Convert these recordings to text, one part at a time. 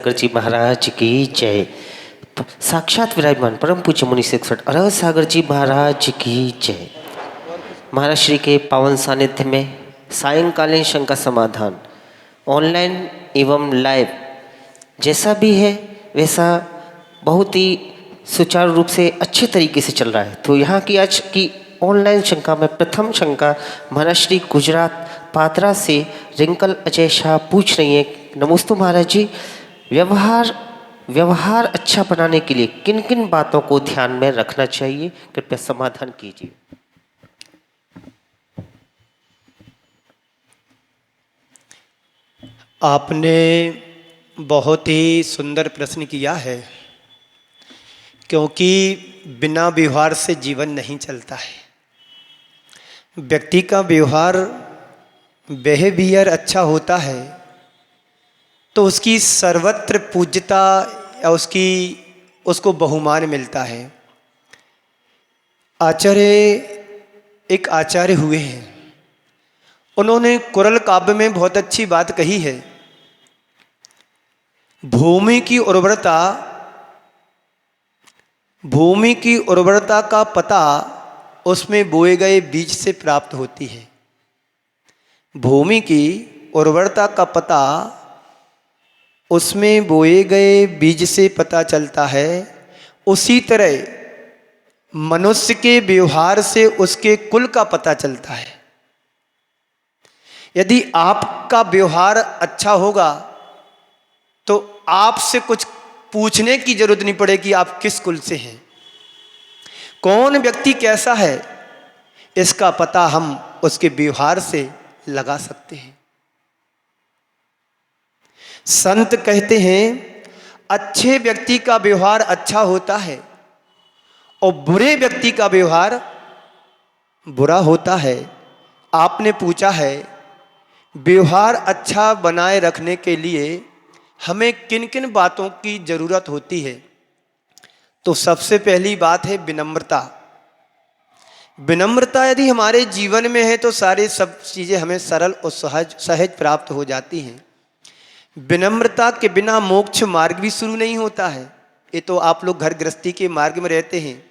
शंकर जी महाराज की जय। साक्षात विराजमान परम पूज्य मुनि 61 अरह सागर जी महाराज की जय। महाराज श्री के पावन सानिध्य में सायंकालीन शंका समाधान ऑनलाइन एवं लाइव जैसा भी है वैसा बहुत ही सुचारू रूप से अच्छे तरीके से चल रहा है। तो यहाँ की आज की ऑनलाइन शंका में प्रथम शंका महाराज श्री गुजरात पात्रा से रिंकल अजय शाह पूछ रही हैं। नमोस्तु महाराज जी, व्यवहार अच्छा बनाने के लिए किन किन बातों को ध्यान में रखना चाहिए, कृपया समाधान कीजिए। आपने बहुत ही सुंदर प्रश्न किया है, क्योंकि बिना व्यवहार से जीवन नहीं चलता है। व्यक्ति का व्यवहार बिहेवियर अच्छा होता है तो उसकी सर्वत्र पूज्यता या उसको बहुमान मिलता है। एक आचार्य हुए हैं, उन्होंने कुरल काव्य में बहुत अच्छी बात कही है। भूमि की उर्वरता का पता उसमें बोए गए बीज से प्राप्त होती है। भूमि की उर्वरता का पता उसमें बोए गए बीज से पता चलता है। उसी तरह मनुष्य के व्यवहार से उसके कुल का पता चलता है। यदि आपका व्यवहार अच्छा होगा तो आपसे कुछ पूछने की जरूरत नहीं पड़ेगी आप किस कुल से हैं, कौन व्यक्ति कैसा है, इसका पता हम उसके व्यवहार से लगा सकते हैं। संत कहते हैं अच्छे व्यक्ति का व्यवहार अच्छा होता है और बुरे व्यक्ति का व्यवहार बुरा होता है। आपने पूछा है व्यवहार अच्छा बनाए रखने के लिए हमें किन किन बातों की जरूरत होती है, तो सबसे पहली बात है विनम्रता। विनम्रता यदि हमारे जीवन में है तो सारी सब चीज़ें हमें सरल और सहज प्राप्त हो जाती हैं। विनम्रता के बिना मोक्ष मार्ग भी शुरू नहीं होता है। ये तो आप लोग घर गृहस्थी के मार्ग में रहते हैं।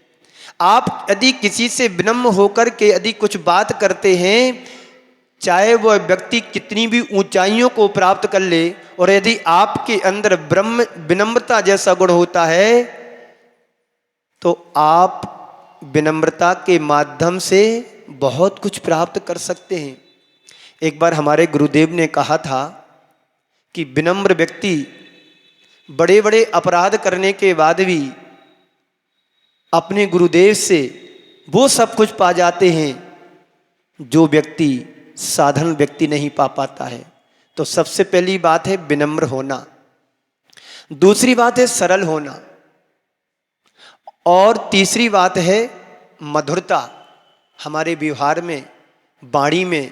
आप यदि किसी से विनम्र होकर के यदि कुछ बात करते हैं, चाहे वह व्यक्ति कितनी भी ऊंचाइयों को प्राप्त कर ले, और यदि आपके अंदर ब्रह्म विनम्रता जैसा गुण होता है तो आप विनम्रता के माध्यम से बहुत कुछ प्राप्त कर सकते हैं। एक बार हमारे गुरुदेव ने कहा था कि विनम्र व्यक्ति बड़े बड़े अपराध करने के बाद भी अपने गुरुदेव से वो सब कुछ पा जाते हैं जो व्यक्ति साधारण व्यक्ति नहीं पा पाता है। तो सबसे पहली बात है विनम्र होना। दूसरी बात है सरल होना, और तीसरी बात है मधुरता। हमारे व्यवहार में, वाणी में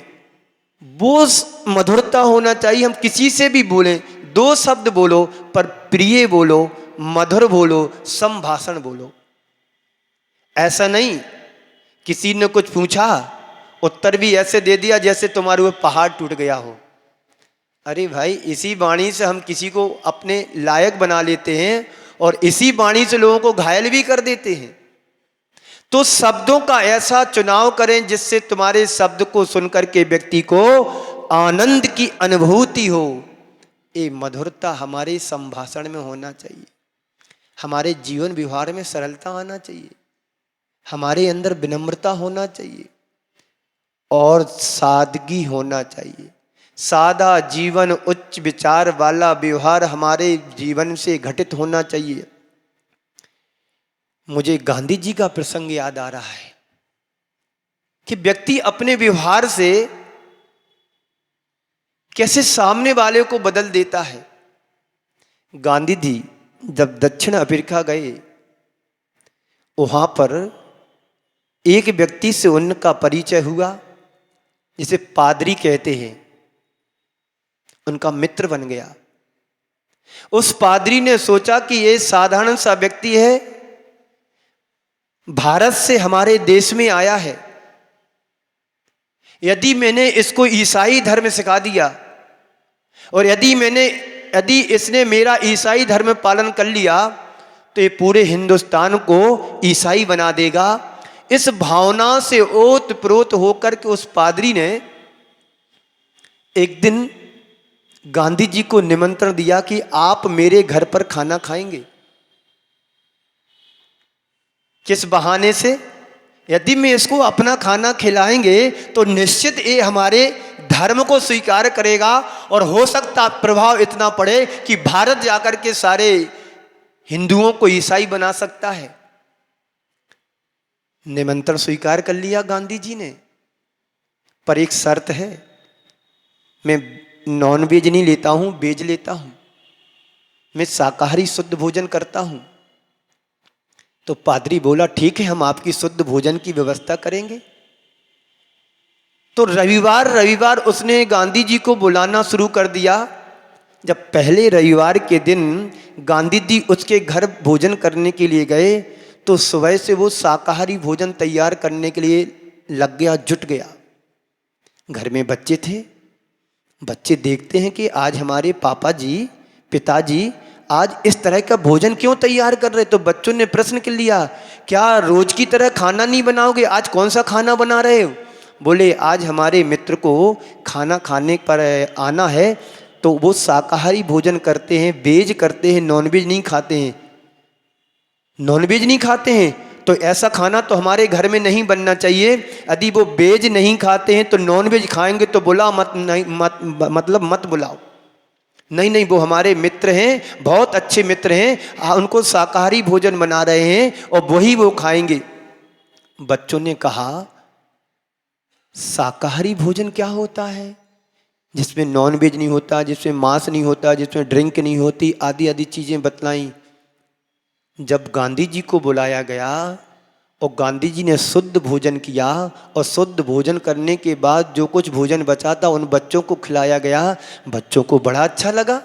वो मधुरता होना चाहिए। हम किसी से भी बोलें, दो शब्द बोलो पर प्रिय बोलो, मधुर बोलो, संभाषण बोलो। ऐसा नहीं किसी ने कुछ पूछा उत्तर भी ऐसे दे दिया जैसे तुम्हारे ऊपर पहाड़ टूट गया हो। अरे भाई, इसी वाणी से हम किसी को अपने लायक बना लेते हैं और इसी वाणी से लोगों को घायल भी कर देते हैं। तो शब्दों का ऐसा चुनाव करें जिससे तुम्हारे शब्द को सुनकर के व्यक्ति को आनंद की अनुभूति हो। ये मधुरता हमारे संभाषण में होना चाहिए। हमारे जीवन व्यवहार में सरलता आना चाहिए, हमारे अंदर विनम्रता होना चाहिए और सादगी होना चाहिए। सादा जीवन, उच्च विचार वाला व्यवहार हमारे जीवन से घटित होना चाहिए। मुझे गांधी जी का प्रसंग याद आ रहा है कि व्यक्ति अपने व्यवहार से कैसे सामने वाले को बदल देता है। गांधी जी जब दक्षिण अफ्रीका गए, वहां पर एक व्यक्ति से उनका परिचय हुआ जिसे पादरी कहते हैं, उनका मित्र बन गया। उस पादरी ने सोचा कि ये साधारण सा व्यक्ति है, भारत से हमारे देश में आया है, यदि मैंने इसको ईसाई धर्म सिखा दिया और यदि मैंने यदि इसने मेरा ईसाई धर्म पालन कर लिया तो ये पूरे हिंदुस्तान को ईसाई बना देगा। इस भावना से ओत प्रोत होकर के उस पादरी ने एक दिन गांधी जी को निमंत्रण दिया कि आप मेरे घर पर खाना खाएंगे। किस बहाने से? यदि मैं इसको अपना खाना खिलाएंगे तो निश्चित ये हमारे धर्म को स्वीकार करेगा और हो सकता प्रभाव इतना पड़े कि भारत जाकर के सारे हिंदुओं को ईसाई बना सकता है। निमंत्रण स्वीकार कर लिया गांधी जी ने, पर एक शर्त है, मैं नॉन वेज नहीं लेता हूं, वेज लेता हूं, मैं शाकाहारी शुद्ध भोजन करता हूं। तो पादरी बोला ठीक है, हम आपकी शुद्ध भोजन की व्यवस्था करेंगे। तो रविवार उसने गांधी जी को बुलाना शुरू कर दिया। जब पहले रविवार के दिन गांधी जी उसके घर भोजन करने के लिए गए तो सुबह से वो शाकाहारी भोजन तैयार करने के लिए लग गया, जुट गया। घर में बच्चे थे, बच्चे देखते हैं कि आज हमारे पापा जी, पिताजी आज इस तरह का भोजन क्यों तैयार कर रहे? तो बच्चों ने प्रश्न कर लिया, क्या रोज की तरह खाना नहीं बनाओगे? आज कौन सा खाना बना रहे हो? बोले आज हमारे मित्र को खाना खाने पर आना है तो वो शाकाहारी भोजन करते हैं, वेज करते हैं, नॉनवेज नहीं खाते हैं। नॉनवेज नहीं खाते हैं तो ऐसा खाना तो हमारे घर में नहीं बनना चाहिए। यदि वो वेज नहीं खाते हैं तो नॉनवेज खाएंगे तो बुला मत, नहीं मत बुलाओ। नहीं, वो हमारे मित्र हैं, बहुत अच्छे मित्र हैं, उनको शाकाहारी भोजन बना रहे हैं और वही वो खाएंगे। बच्चों ने कहा शाकाहारी भोजन क्या होता है? जिसमें नॉनवेज नहीं होता, जिसमें मांस नहीं होता, जिसमें ड्रिंक नहीं होती, आदि आदि चीजें बतलाई। जब गांधी जी को बुलाया गया और गांधी जी ने शुद्ध भोजन किया और शुद्ध भोजन करने के बाद जो कुछ भोजन बचा था उन बच्चों को खिलाया गया, बच्चों को बड़ा अच्छा लगा।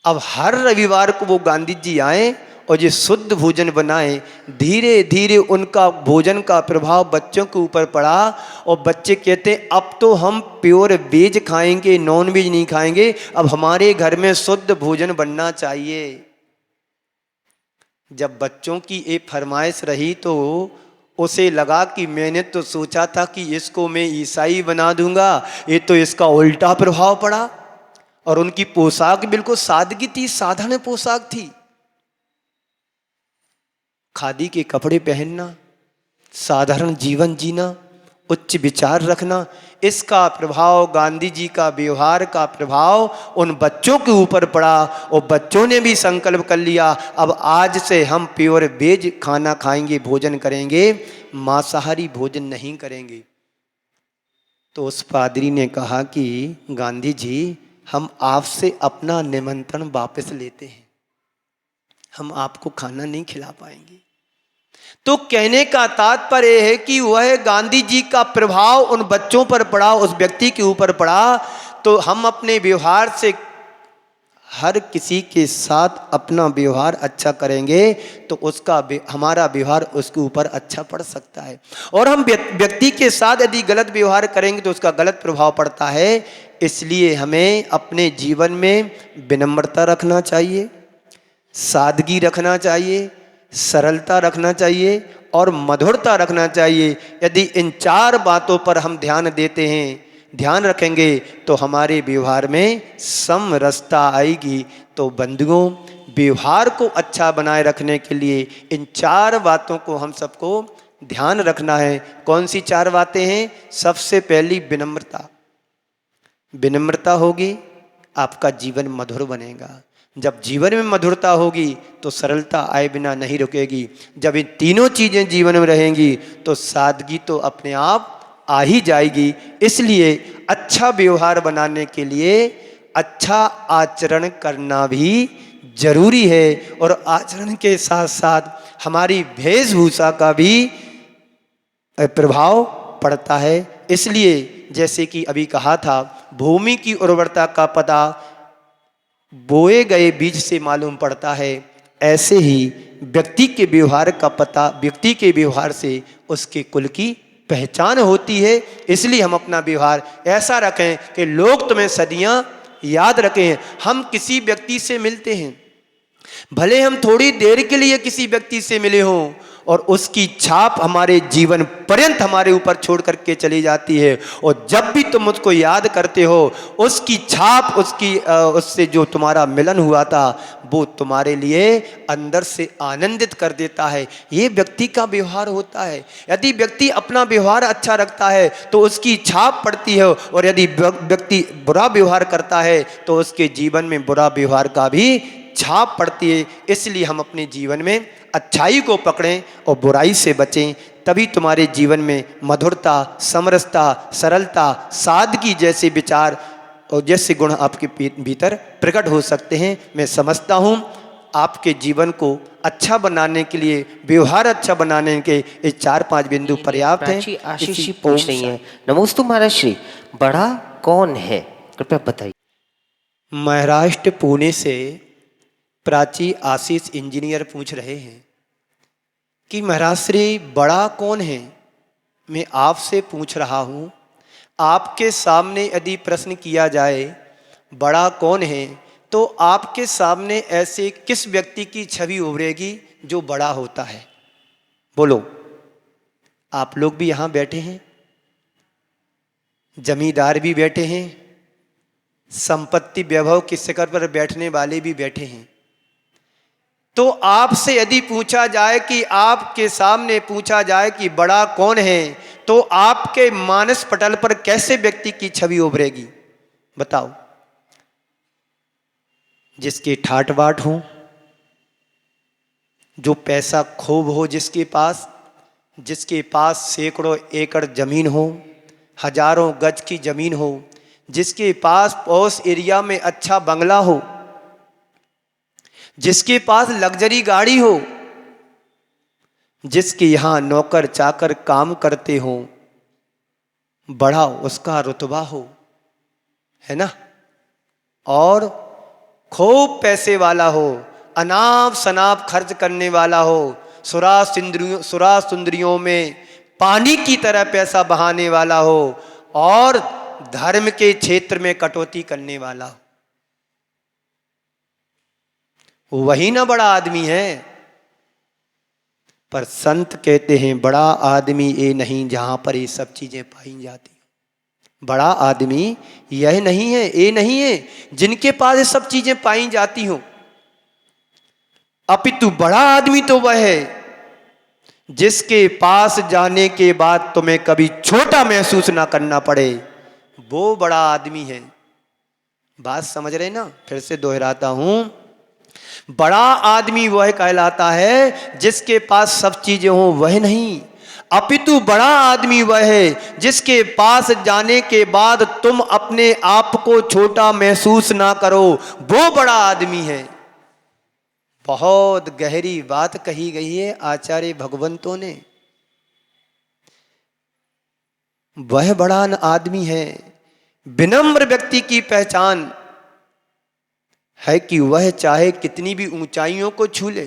अब हर रविवार को वो गांधी जी आए और ये शुद्ध भोजन बनाए। धीरे धीरे उनका भोजन का प्रभाव बच्चों के ऊपर पड़ा और बच्चे कहते अब तो हम प्योर वेज खाएंगे, नॉन वेज नहीं खाएंगे, अब हमारे घर में शुद्ध भोजन बनना चाहिए। जब बच्चों की एक फरमाइश रही तो उसे लगा कि मैंने तो सोचा था कि इसको मैं ईसाई बना दूंगा, ये तो इसका उल्टा प्रभाव पड़ा। और उनकी पोशाक बिल्कुल सादगी थी, साधारण पोशाक थी। खादी के कपड़े पहनना, साधारण जीवन जीना, उच्च विचार रखना, इसका प्रभाव, गांधी जी का व्यवहार का प्रभाव उन बच्चों के ऊपर पड़ा और बच्चों ने भी संकल्प कर लिया अब आज से हम प्योर वेज खाना खाएंगे, भोजन करेंगे, मांसाहारी भोजन नहीं करेंगे। तो उस पादरी ने कहा कि गांधी जी हम आपसे अपना निमंत्रण वापस लेते हैं, हम आपको खाना नहीं खिला पाएंगे। तो कहने का तात्पर्य है कि वह गांधी जी का प्रभाव उन बच्चों पर पड़ा, उस व्यक्ति के ऊपर पड़ा। तो हम अपने व्यवहार से हर किसी के साथ अपना व्यवहार अच्छा करेंगे तो उसका हमारा व्यवहार उसके ऊपर अच्छा पड़ सकता है। और हम व्यक्ति के साथ यदि गलत व्यवहार करेंगे तो उसका गलत प्रभाव पड़ता है। इसलिए हमें अपने जीवन में विनम्रता रखना चाहिए, सादगी रखना चाहिए, सरलता रखना चाहिए और मधुरता रखना चाहिए। यदि इन चार बातों पर हम ध्यान देते हैं, ध्यान रखेंगे तो हमारे व्यवहार में समरसता आएगी। तो बंधुओं, व्यवहार को अच्छा बनाए रखने के लिए इन चार बातों को हम सबको ध्यान रखना है। कौन सी चार बातें हैं? सबसे पहली विनम्रता। विनम्रता होगी, आपका जीवन मधुर बनेगा। जब जीवन में मधुरता होगी तो सरलता आए बिना नहीं रुकेगी। जब ये तीनों चीज़ें जीवन में रहेंगी तो सादगी तो अपने आप आ ही जाएगी। इसलिए अच्छा व्यवहार बनाने के लिए अच्छा आचरण करना भी जरूरी है और आचरण के साथ साथ हमारी वेशभूषा का भी प्रभाव पड़ता है। इसलिए जैसे कि अभी कहा था, भूमि की उर्वरता का पता बोए गए बीज से मालूम पड़ता है, ऐसे ही व्यक्ति के व्यवहार का पता व्यक्ति के व्यवहार से उसके कुल की पहचान होती है। इसलिए हम अपना व्यवहार ऐसा रखें कि लोग तुम्हें सदियां याद रखें, हम किसी व्यक्ति से मिलते हैं, भले हम थोड़ी देर के लिए किसी व्यक्ति से मिले हों, और उसकी छाप हमारे जीवन पर्यंत हमारे ऊपर छोड़ करके चली जाती है। और जब भी तुम उसको याद करते हो, उसकी छाप, उससे जो तुम्हारा मिलन हुआ था, वो तुम्हारे लिए अंदर से आनंदित कर देता है। ये व्यक्ति का व्यवहार होता है। यदि व्यक्ति अपना व्यवहार अच्छा रखता है तो उसकी छाप पड़ती है, और यदि व्यक्ति बुरा व्यवहार करता है तो उसके जीवन में बुरा व्यवहार का भी छाप पड़ती है। इसलिए हम अपने जीवन में अच्छाई को पकड़ें और बुराई से बचें, तभी तुम्हारे जीवन में मधुरता, समरसता, सरलता, सादगी जैसे विचार और जैसे गुण आपके भीतर प्रकट हो सकते हैं। मैं समझता हूँ आपके जीवन को अच्छा बनाने के लिए, व्यवहार अच्छा बनाने के ये 4-5 बिंदु पर्याप्त हैं। प्राची आशीष जी पूछ रही हैं, नमोस्तु महाराज श्री, बड़ा कौन है, कृपया बताइए। महाराष्ट्र पुणे से प्राची आशीष इंजीनियर पूछ रहे हैं कि महाराज श्री बड़ा कौन है। मैं आपसे पूछ रहा हूँ, आपके सामने यदि प्रश्न किया जाए बड़ा कौन है, तो आपके सामने ऐसे किस व्यक्ति की छवि उभरेगी जो बड़ा होता है? बोलो। आप लोग भी यहाँ बैठे हैं, जमींदार भी बैठे हैं, संपत्ति वैभव के शिखर पर बैठने वाले भी बैठे हैं। तो आपसे यदि पूछा जाए कि आपके सामने पूछा जाए कि बड़ा कौन है, तो आपके मानस पटल पर कैसे व्यक्ति की छवि उभरेगी? बताओ। जिसके ठाट बाट हो, जो पैसा खूब हो, जिसके पास सैकड़ों एकड़ जमीन हो, हजारों गज की जमीन हो, जिसके पास पॉश एरिया में अच्छा बंगला हो, जिसके पास लग्जरी गाड़ी हो, जिसके यहाँ नौकर चाकर काम करते हो, बड़ा उसका रुतबा हो, है ना, और खूब पैसे वाला हो, अनाप शनाप खर्च करने वाला हो, सुरा सुंदरियों में पानी की तरह पैसा बहाने वाला हो, और धर्म के क्षेत्र में कटौती करने वाला हो, वही ना बड़ा आदमी है। पर संत कहते हैं बड़ा आदमी ये नहीं जहां पर ये सब चीजें पाई जाती। बड़ा आदमी यह नहीं है, ये नहीं है जिनके पास ये सब चीजें पाई जाती हो, अपितु बड़ा आदमी तो वह है जिसके पास जाने के बाद तुम्हें कभी छोटा महसूस ना करना पड़े, वो बड़ा आदमी है। बात समझ रहे ना? फिर से दोहराता हूं, बड़ा आदमी वह कहलाता है जिसके पास सब चीजें हो, वह नहीं, अपितु बड़ा आदमी वह है जिसके पास जाने के बाद तुम अपने आप को छोटा महसूस ना करो, वो बड़ा आदमी है। बहुत गहरी बात कही गई है आचार्य भगवंतों ने। वह बड़ा आदमी है, विनम्र व्यक्ति की पहचान है कि वह चाहे कितनी भी ऊंचाइयों को छू ले,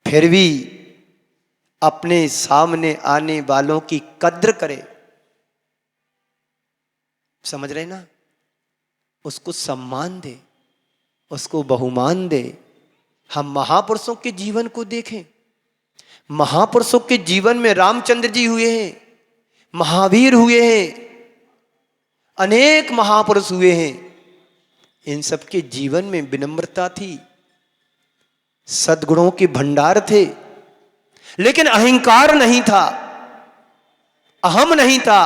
फिर भी अपने सामने आने वालों की कद्र करे। समझ रहे ना? उसको सम्मान दे, उसको बहुमान दे। हम महापुरुषों के जीवन को देखें। महापुरुषों के जीवन में रामचंद्र जी हुए हैं, महावीर हुए हैं, अनेक महापुरुष हुए हैं। इन सबके जीवन में विनम्रता थी, सद्गुणों के भंडार थे, लेकिन अहंकार नहीं था, अहम नहीं था।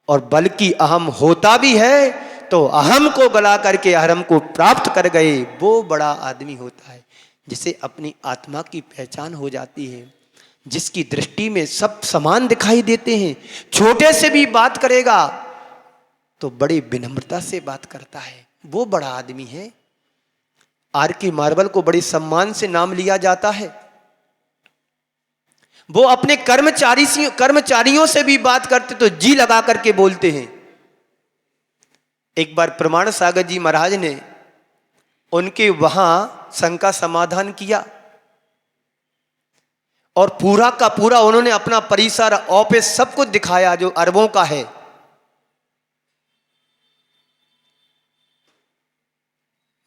और बल्कि अहम होता भी है तो अहम को गला करके अहम को प्राप्त कर गए, वो बड़ा आदमी होता है जिसे अपनी आत्मा की पहचान हो जाती है, जिसकी दृष्टि में सब समान दिखाई देते हैं। छोटे से भी बात करेगा तो बड़ी विनम्रता से बात करता है, वो बड़ा आदमी है। R.K. मार्बल को बड़े सम्मान से नाम लिया जाता है। वो अपने कर्मचारियों से भी बात करते तो जी लगा करके बोलते हैं। एक बार प्रमाण सागर जी महाराज ने उनके वहां शंका समाधान किया और पूरा का पूरा उन्होंने अपना परिसर, ऑफिस सब कुछ दिखाया जो अरबों का है।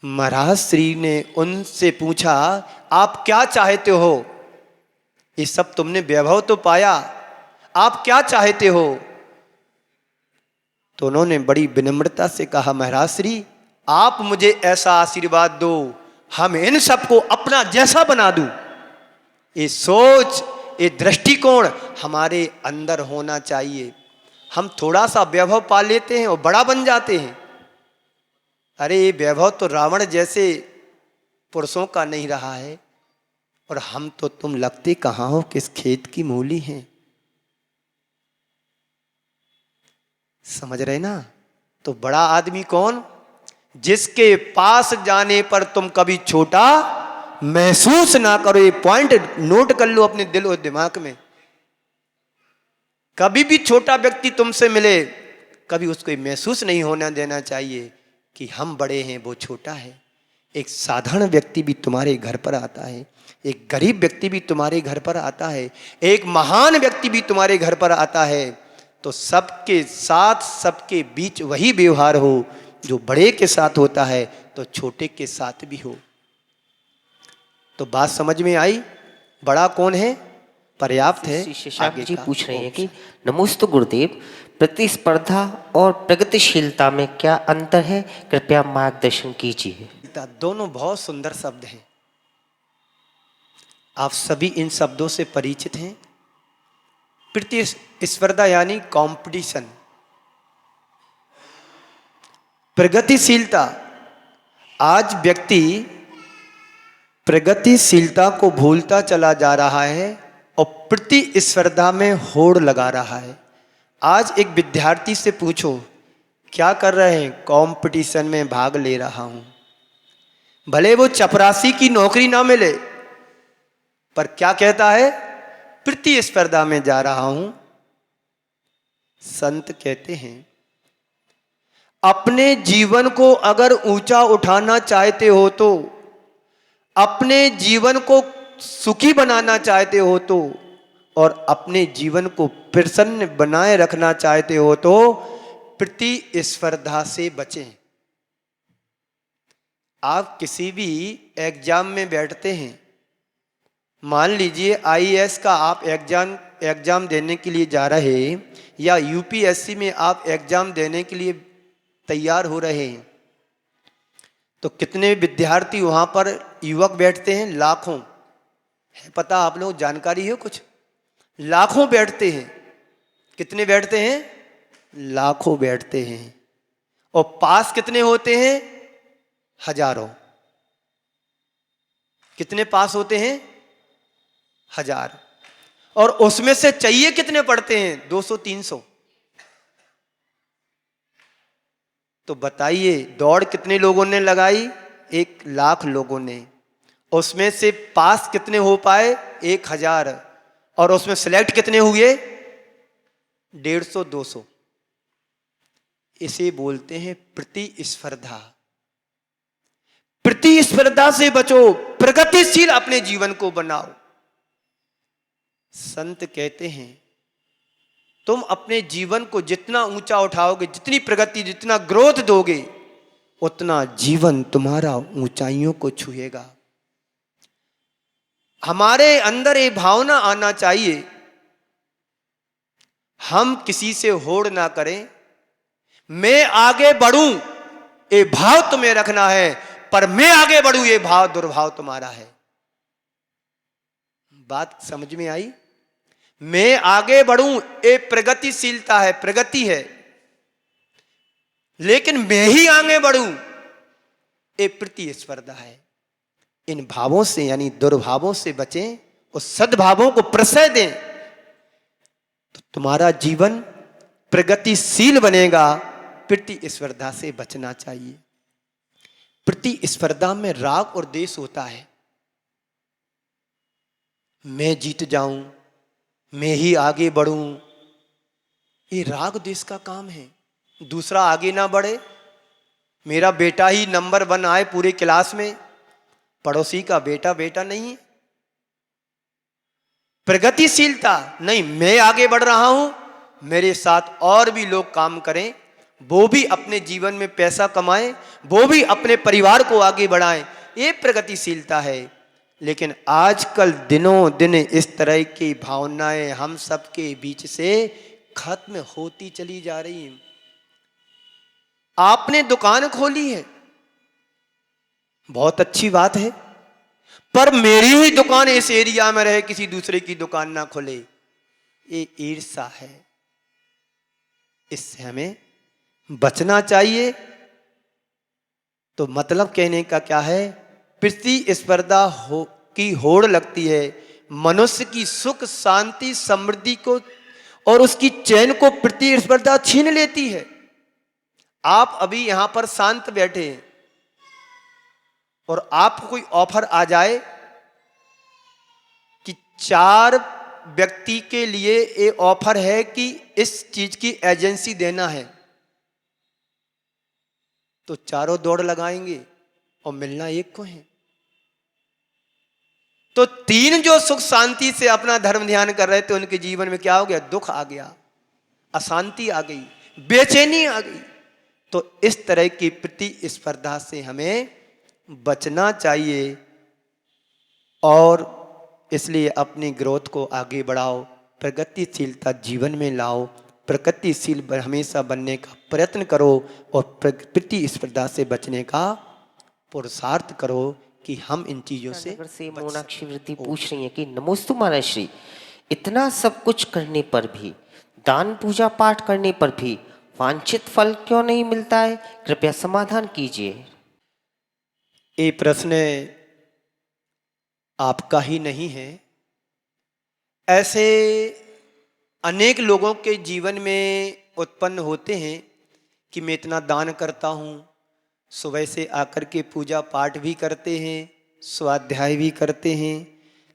महाराज श्री ने उनसे पूछा, आप क्या चाहते हो? ये सब तुमने वैभव तो पाया, आप क्या चाहते हो? तो उन्होंने बड़ी विनम्रता से कहा, महाराज श्री आप मुझे ऐसा आशीर्वाद दो, हम इन सबको अपना जैसा बना दूं। ये सोच, ये दृष्टिकोण हमारे अंदर होना चाहिए। हम थोड़ा सा वैभव पा लेते हैं और बड़ा बन जाते हैं। अरे ये वैभव तो रावण जैसे पुरुषों का नहीं रहा है, और हम तो तुम लगते कहाँ हो, किस खेत की मूली हैं। समझ रहे ना? तो बड़ा आदमी कौन? जिसके पास जाने पर तुम कभी छोटा महसूस ना करो। ये पॉइंट नोट कर लो अपने दिल और दिमाग में। कभी भी छोटा व्यक्ति तुमसे मिले, कभी उसको ये महसूस नहीं होना देना चाहिए कि हम बड़े हैं, वो छोटा है। एक साधारण व्यक्ति भी तुम्हारे घर पर आता है, एक गरीब व्यक्ति भी तुम्हारे घर पर आता है, एक महान व्यक्ति भी तुम्हारे घर पर आता है। तो सबके साथ, सबके बीच वही व्यवहार हो जो बड़े के साथ होता है, तो छोटे के साथ भी हो। तो बात समझ में आई? बड़ा कौन है? पर्याप्त है। श्री शशांक जी पूछ रहे हैं कि नमोस्तु गुरुदेव, प्रतिस्पर्धा और प्रगतिशीलता में क्या अंतर है, कृपया मार्गदर्शन कीजिए। दोनों बहुत सुंदर शब्द हैं। आप सभी इन शब्दों से परिचित हैं। प्रतिस्पर्धा यानी कंपटीशन, प्रगतिशीलता। आज व्यक्ति प्रगतिशीलता को भूलता चला जा रहा है और प्रतिस्पर्धा में होड़ लगा रहा है। आज एक विद्यार्थी से पूछो क्या कर रहे हैं? कंपटीशन में भाग ले रहा हूं। भले वो चपरासी की नौकरी ना मिले, पर क्या कहता है? प्रतिस्पर्धा में जा रहा हूं। संत कहते हैं अपने जीवन को अगर ऊंचा उठाना चाहते हो, तो अपने जीवन को सुखी बनाना चाहते हो तो, और अपने जीवन को प्रसन्न बनाए रखना चाहते हो तो प्रतिस्पर्धा से बचें। आप किसी भी एग्जाम में बैठते हैं, मान लीजिए आईएएस का आप एग्जाम देने के लिए जा रहे हैं, या यूपीएससी में आप एग्जाम देने के लिए तैयार हो रहे हैं, तो कितने विद्यार्थी वहां पर युवक बैठते हैं? लाखों। है पता आप लोग, जानकारी है कुछ? लाखों बैठते हैं। कितने बैठते हैं? लाखों बैठते हैं। और पास कितने होते हैं? हजारों। कितने पास होते हैं? 1000। और उसमें से चाहिए कितने पढ़ते हैं? 200-300। तो बताइए दौड़ कितने लोगों ने लगाई? 1,00,000 लोगों ने। उसमें से पास कितने हो पाए? 1000। और उसमें सिलेक्ट कितने हुए? 150-200। इसे बोलते हैं प्रतिस्पर्धा। प्रतिस्पर्धा से बचो, प्रगतिशील अपने जीवन को बनाओ। संत कहते हैं तुम अपने जीवन को जितना ऊंचा उठाओगे, जितनी प्रगति, जितना ग्रोथ दोगे, उतना जीवन तुम्हारा ऊंचाइयों को छुएगा। हमारे अंदर ये भावना आना चाहिए, हम किसी से होड़ ना करें, मैं आगे बढ़ूं ये भाव तुम्हें रखना है, पर मैं आगे बढ़ूं ये भाव, दुर्भाव तुम्हारा है। बात समझ में आई? मैं आगे बढ़ूं ये प्रगतिशीलता है, प्रगति है, लेकिन मैं ही आगे बढ़ूं ये प्रतिस्पर्धा है। इन भावों से यानी दुर्भावों से बचें और सद्भावों को प्रश्रय दें, तो तुम्हारा जीवन प्रगतिशील बनेगा। प्रतिस्पर्धा से बचना चाहिए। प्रतिस्पर्धा में राग और द्वेष होता है। मैं जीत जाऊं, मैं ही आगे बढ़ूं, ये राग द्वेष का काम है। दूसरा आगे ना बढ़े, मेरा बेटा ही नंबर 1 आए पूरे क्लास में, पड़ोसी का बेटा बेटा नहीं है। प्रगतिशीलता नहीं, मैं आगे बढ़ रहा हूं, मेरे साथ और भी लोग काम करें, वो भी अपने जीवन में पैसा कमाएं, वो भी अपने परिवार को आगे बढ़ाएं, ये प्रगतिशीलता है। लेकिन आजकल दिनों दिन इस तरह की भावनाएं हम सबके बीच से खत्म होती चली जा रही हैं। आपने दुकान खोली है, बहुत अच्छी बात है, पर मेरी ही दुकान इस एरिया में रहे, किसी दूसरे की दुकान ना खोले, ये ईर्ष्या है। इससे हमें बचना चाहिए। तो मतलब कहने का क्या है, प्रतिस्पर्धा की होड़ लगती है, मनुष्य की सुख शांति समृद्धि को और उसकी चैन को प्रतिस्पर्धा छीन लेती है। आप अभी यहां पर शांत बैठे हैं और आपको कोई ऑफर आ जाए कि 4 व्यक्ति के लिए ये ऑफर है कि इस चीज की एजेंसी देना है, तो चारों दौड़ लगाएंगे और मिलना एक को है। तो 3 जो सुख शांति से अपना धर्म ध्यान कर रहे थे, उनके जीवन में क्या हो गया, दुख आ गया, अशांति आ गई, बेचैनी आ गई। तो इस तरह की प्रतिस्पर्धा से हमें बचना चाहिए और इसलिए अपनी ग्रोथ को आगे बढ़ाओ, प्रगतिशीलता जीवन में लाओ, प्रगतिशील हमेशा बनने का प्रयत्न करो और प्रतिस्पर्धा से बचने का पुरुषार्थ करो कि हम इन चीजों से मोनाक्षी वृद्धि पूछ रही है कि नमोस्तु महाराज, इतना सब कुछ करने पर भी, दान पूजा पाठ करने पर भी वांछित फल क्यों नहीं मिलता है? कृपया समाधान कीजिए। ये प्रश्न आपका ही नहीं है, ऐसे अनेक लोगों के जीवन में उत्पन्न होते हैं कि मैं इतना दान करता हूँ, सुबह से आकर के पूजा पाठ भी करते हैं, स्वाध्याय भी करते हैं,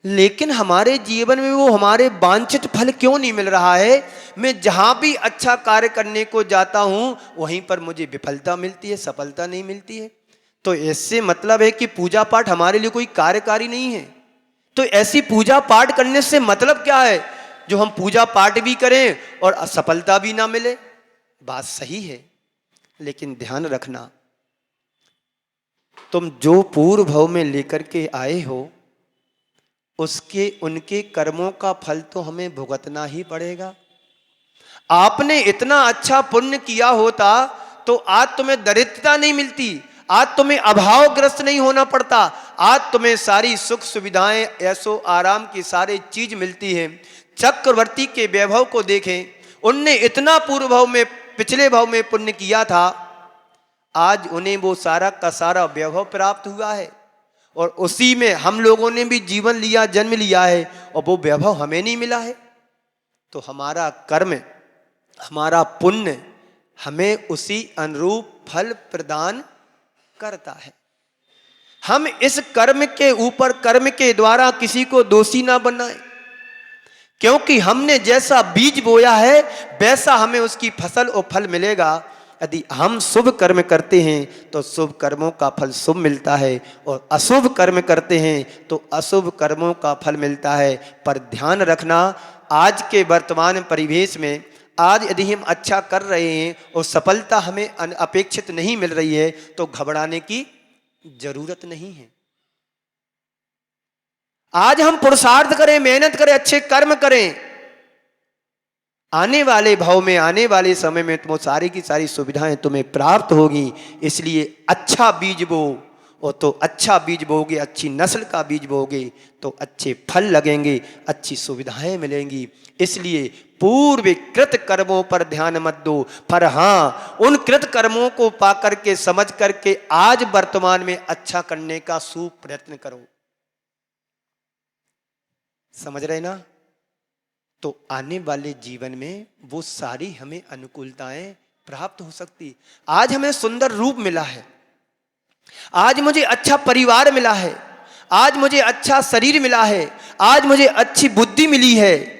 लेकिन हमारे जीवन में वो हमारे वांछित फल क्यों नहीं मिल रहा है? मैं जहाँ भी अच्छा कार्य करने को जाता हूँ वहीं पर मुझे विफलता मिलती है, सफलता नहीं मिलती है। तो इससे मतलब है कि पूजा पाठ हमारे लिए कोई कार्यकारी नहीं है। तो ऐसी पूजा पाठ करने से मतलब क्या है, जो हम पूजा पाठ भी करें और असफलता भी ना मिले? बात सही है, लेकिन ध्यान रखना, तुम जो पूर्व भव में लेकर के आए हो उसके उनके कर्मों का फल तो हमें भुगतना ही पड़ेगा। आपने इतना अच्छा पुण्य किया होता तो आज तुम्हें दरिद्रता नहीं मिलती, आज तुम्हें अभावग्रस्त नहीं होना पड़ता, आज तुम्हें सारी सुख सुविधाएं ऐसो आराम की सारी चीज मिलती है। चक्रवर्ती के वैभव को देखें, उनने इतना पूर्व भव में, पिछले भव में पुण्य किया था, आज उन्हें वो सारा का सारा वैभव प्राप्त हुआ है और उसी में हम लोगों ने भी जीवन लिया, जन्म लिया है और वो वैभव हमें नहीं मिला है। तो हमारा कर्म, हमारा पुण्य हमें उसी अनुरूप फल प्रदान करता है। हम इस कर्म के ऊपर, कर्म के द्वारा किसी को दोषी ना बनाएं, क्योंकि हमने जैसा बीज बोया है वैसा हमें उसकी फसल और फल मिलेगा। यदि हम शुभ कर्म करते हैं तो शुभ कर्मों का फल शुभ मिलता है और अशुभ कर्म करते हैं तो अशुभ कर्मों का फल मिलता है। पर ध्यान रखना, आज के वर्तमान परिवेश में आज यदि हम अच्छा कर रहे हैं और सफलता हमें अपेक्षित नहीं मिल रही है तो घबराने की जरूरत नहीं है। आज हम पुरुषार्थ करें, मेहनत करें, अच्छे कर्म करें, आने वाले भाव में, आने वाले समय में तुम सारी की सारी सुविधाएं तुम्हें प्राप्त होगी। इसलिए अच्छा बीज बो, और तो अच्छा बीज बोगे, अच्छी नस्ल का बीज बोगे तो अच्छे फल लगेंगे, अच्छी सुविधाएं मिलेंगी। इसलिए पूर्व कृत कर्मों पर ध्यान मत दो, पर हाँ उन कृत कर्मों को पा करके, समझ करके आज वर्तमान में अच्छा करने का सुप्रयत्न करो। समझ रहे ना? तो आने वाले जीवन में वो सारी हमें अनुकूलताएं प्राप्त हो सकती। आज हमें सुंदर रूप मिला है, आज मुझे अच्छा परिवार मिला है, आज मुझे अच्छा शरीर मिला है, आज मुझे अच्छी बुद्धि मिली है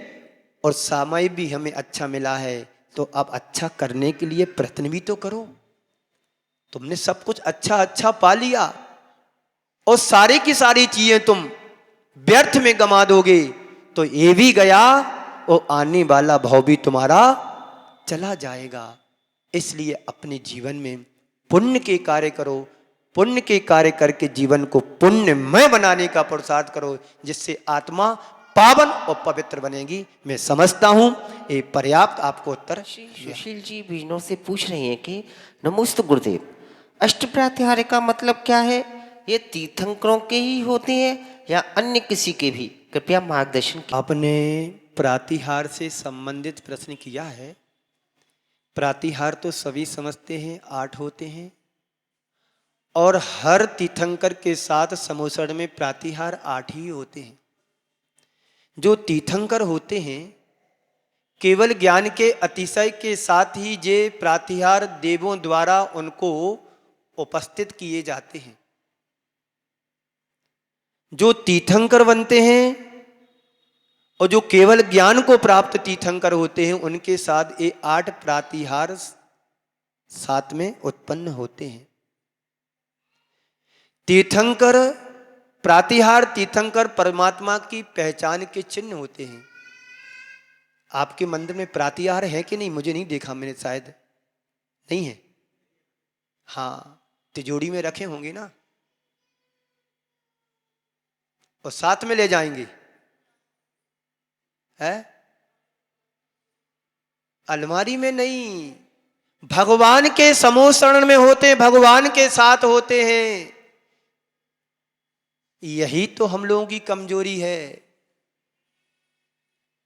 और समय भी हमें अच्छा मिला है। तो अब अच्छा करने के लिए प्रयत्न भी तो करो। तुमने सब कुछ अच्छा अच्छा पा लिया और सारी की सारी चीजें तुम व्यर्थ में गमा दोगे तो ये भी गया और आने वाला भाव भी तुम्हारा चला जाएगा। इसलिए अपने जीवन में पुण्य के कार्य करो, पुण्य के कार्य करके जीवन को पुण्यमय बनाने का पुरुषार्थ करो, जिससे आत्मा पावन और पवित्र बनेगी। मैं समझता हूं ये पर्याप्त आपको उत्तर। सुशील जी बिजनौर से पूछ रही हैं कि नमोस्तु गुरुदेव, अष्ट प्रत्याहार का मतलब क्या है? ये तीर्थंकरों के ही होते हैं या अन्य किसी के भी? कृपया मार्गदर्शन की। आपने प्रातिहार से संबंधित प्रश्न किया है। प्रातिहार तो सभी समझते हैं, 8 होते हैं और हर तीर्थंकर के साथ समोसण में प्रातिहार 8 ही होते हैं। जो तीर्थंकर होते हैं केवल ज्ञान के अतिशय के साथ ही ये प्रातिहार देवों द्वारा उनको उपस्थित किए जाते हैं। जो तीर्थंकर बनते हैं और जो केवल ज्ञान को प्राप्त तीर्थंकर होते हैं उनके साथ ये 8 प्रातिहार साथ में उत्पन्न होते हैं। तीर्थंकर प्रातिहार तीर्थंकर परमात्मा की पहचान के चिन्ह होते हैं। आपके मंदिर में प्रातिहार है कि नहीं? मुझे नहीं देखा मैंने, शायद नहीं है। हाँ, तिजोरी में रखे होंगे ना, और साथ में ले जाएंगे है? अलमारी में नहीं, भगवान के समोसरण में होते हैं, भगवान के साथ होते हैं। यही तो हम लोगों की कमजोरी है।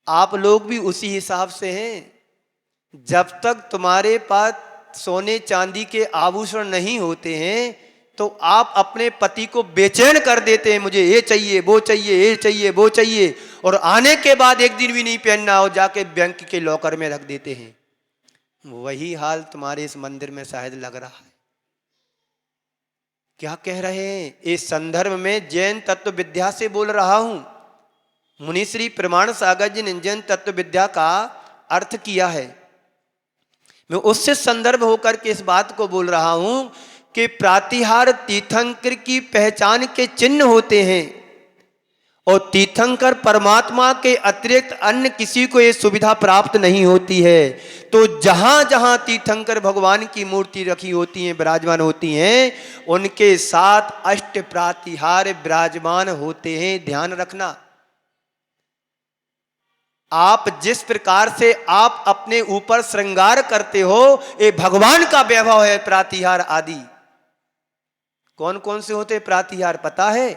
आप लोग भी उसी हिसाब से हैं। जब तक तुम्हारे पास सोने चांदी के आभूषण नहीं होते हैं तो आप अपने पति को बेचैन कर देते हैं, मुझे ये चाहिए वो चाहिए, ये चाहिए वो चाहिए, और आने के बाद एक दिन भी नहीं पहनना हो जाके बैंक के लॉकर में रख देते हैं। वही हाल तुम्हारे इस मंदिर में शायद लग रहा है। क्या कह रहे हैं? इस संदर्भ में जैन तत्व विद्या से बोल रहा हूं। मुनिश्री प्रमाण सागर जी ने जैन तत्व विद्या का अर्थ किया है। मैं उससे संदर्भ होकर के इस बात को बोल रहा हूं कि प्रातिहार तीर्थंकर की पहचान के चिन्ह होते हैं और तीर्थंकर परमात्मा के अतिरिक्त अन्य किसी को ये सुविधा प्राप्त नहीं होती है। तो जहां जहां तीर्थंकर भगवान की मूर्ति रखी होती है, विराजमान होती हैं, उनके साथ अष्ट प्रातिहार विराजमान होते हैं। ध्यान रखना, आप जिस प्रकार से आप अपने ऊपर श्रृंगार करते हो, ये भगवान का वैभव है। प्रातिहार आदि कौन कौन से होते प्रातिहार पता है?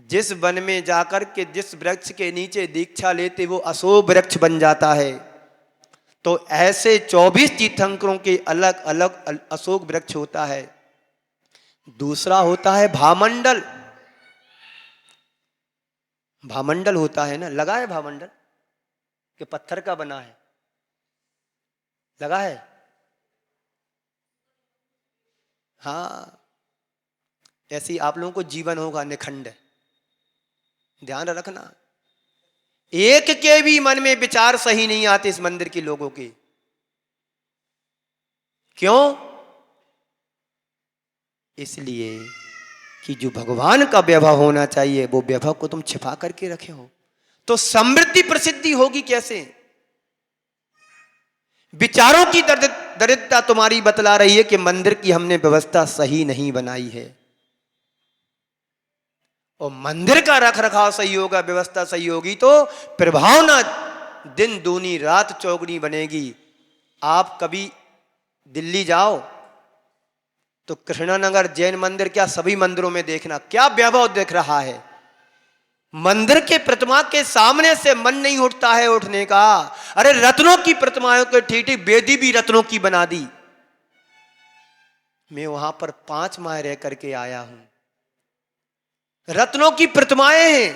जिस वन में जाकर के जिस वृक्ष के नीचे दीक्षा लेते वो अशोक वृक्ष बन जाता है। तो ऐसे 24 तीर्थंकरों के अलग अलग अशोक वृक्ष होता है। दूसरा होता है भामंडल। भामंडल होता है ना, लगा है भामंडल कि पत्थर का बना है? लगा है? हाँ, ऐसे ही आप लोगों को जीवन होगा निखंड। ध्यान रखना, एक के भी मन में विचार सही नहीं आते इस मंदिर के लोगों के। क्यों? इसलिए कि जो भगवान का वैभव होना चाहिए वो वैभव को तुम छिपा करके रखे हो, तो समृद्धि प्रसिद्धि होगी कैसे? विचारों की दरिद्रता तुम्हारी बतला रही है कि मंदिर की हमने व्यवस्था सही नहीं बनाई है। और मंदिर का रख रखाव सही होगा, व्यवस्था सही होगी तो प्रभावना दिन दूनी रात चौगुनी बनेगी। आप कभी दिल्ली जाओ तो कृष्णानगर जैन मंदिर, क्या सभी मंदिरों में देखना क्या वैभव दिख रहा है। मंदिर के प्रतिमा के सामने से मन नहीं उठता है उठने का। अरे रत्नों की प्रतिमाओं के ठीक ठीक बेदी भी रत्नों की बना दी। मैं वहां पर 5 माह रह करके आया हूं। रत्नों की प्रतिमाएं हैं,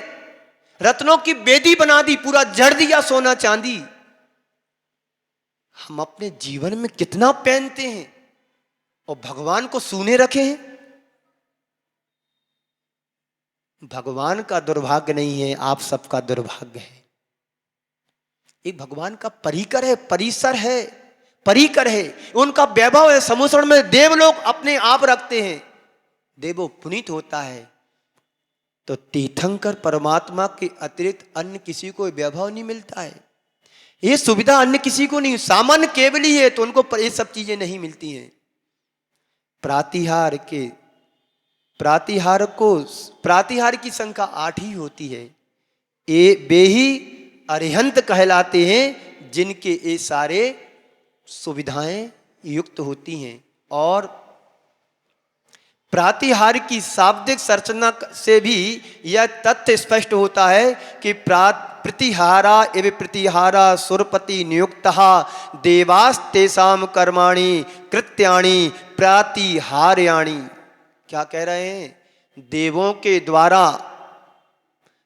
रत्नों की बेदी बना दी, पूरा जड़ दिया सोना चांदी। हम अपने जीवन में कितना पहनते हैं और भगवान को सूने रखे हैं। भगवान का दुर्भाग्य नहीं है, आप सबका दुर्भाग्य है। एक भगवान का परिकर है, परिसर है, परिकर है, उनका वैभव है। समुद्र में देवलोक अपने आप रखते हैं, देवो पुनीत होता है। तो तीर्थंकर परमात्मा के अतिरिक्त अन्य किसी को वैभव नहीं मिलता है। ये सुविधा अन्य किसी को नहीं, सामान्य केवल ही है, तो उनको ये सब चीजें नहीं मिलती हैं। प्रातिहार की संख्या 8 ही होती है। ये वे ही अरिहंत कहलाते हैं जिनके ये सारे सुविधाएं युक्त होती हैं। और प्रातिहार की शाब्दिक संरचना से भी यह तथ्य स्पष्ट होता है कि प्रतिहारा एवं प्रतिहारा सुरपति नियुक्तः देवास्तेषां कर्माणि कृत्याणि प्रातिहार्याणि। क्या कह रहे हैं? देवों के द्वारा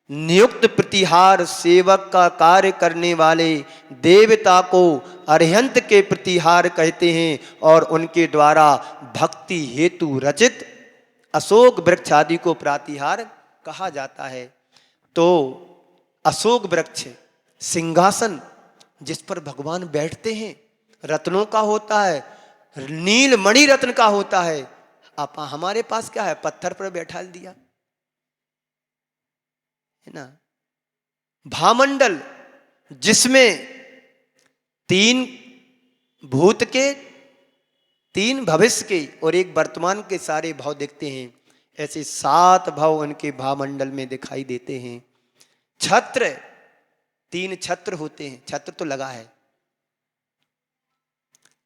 नियुक्त प्रतिहार सेवक का कार्य करने वाले देवता को अरिहंत के प्रतिहार कहते हैं और उनके द्वारा भक्ति हेतु रचित अशोक वृक्ष आदि को प्रातिहार कहा जाता है। तो अशोक वृक्ष सिंहासन जिस पर भगवान बैठते हैं रत्नों का होता है, नील मणि रत्न का होता है। आप हमारे पास क्या है? पत्थर पर बैठा दिया है ना। भामंडल जिसमें 3 भूत के, 3 भविष्य के और 1 वर्तमान के सारे भाव दिखते हैं, ऐसे 7 भाव उनके भामंडल में दिखाई देते हैं। छत्र 3 छत्र होते हैं, छत्र तो लगा है।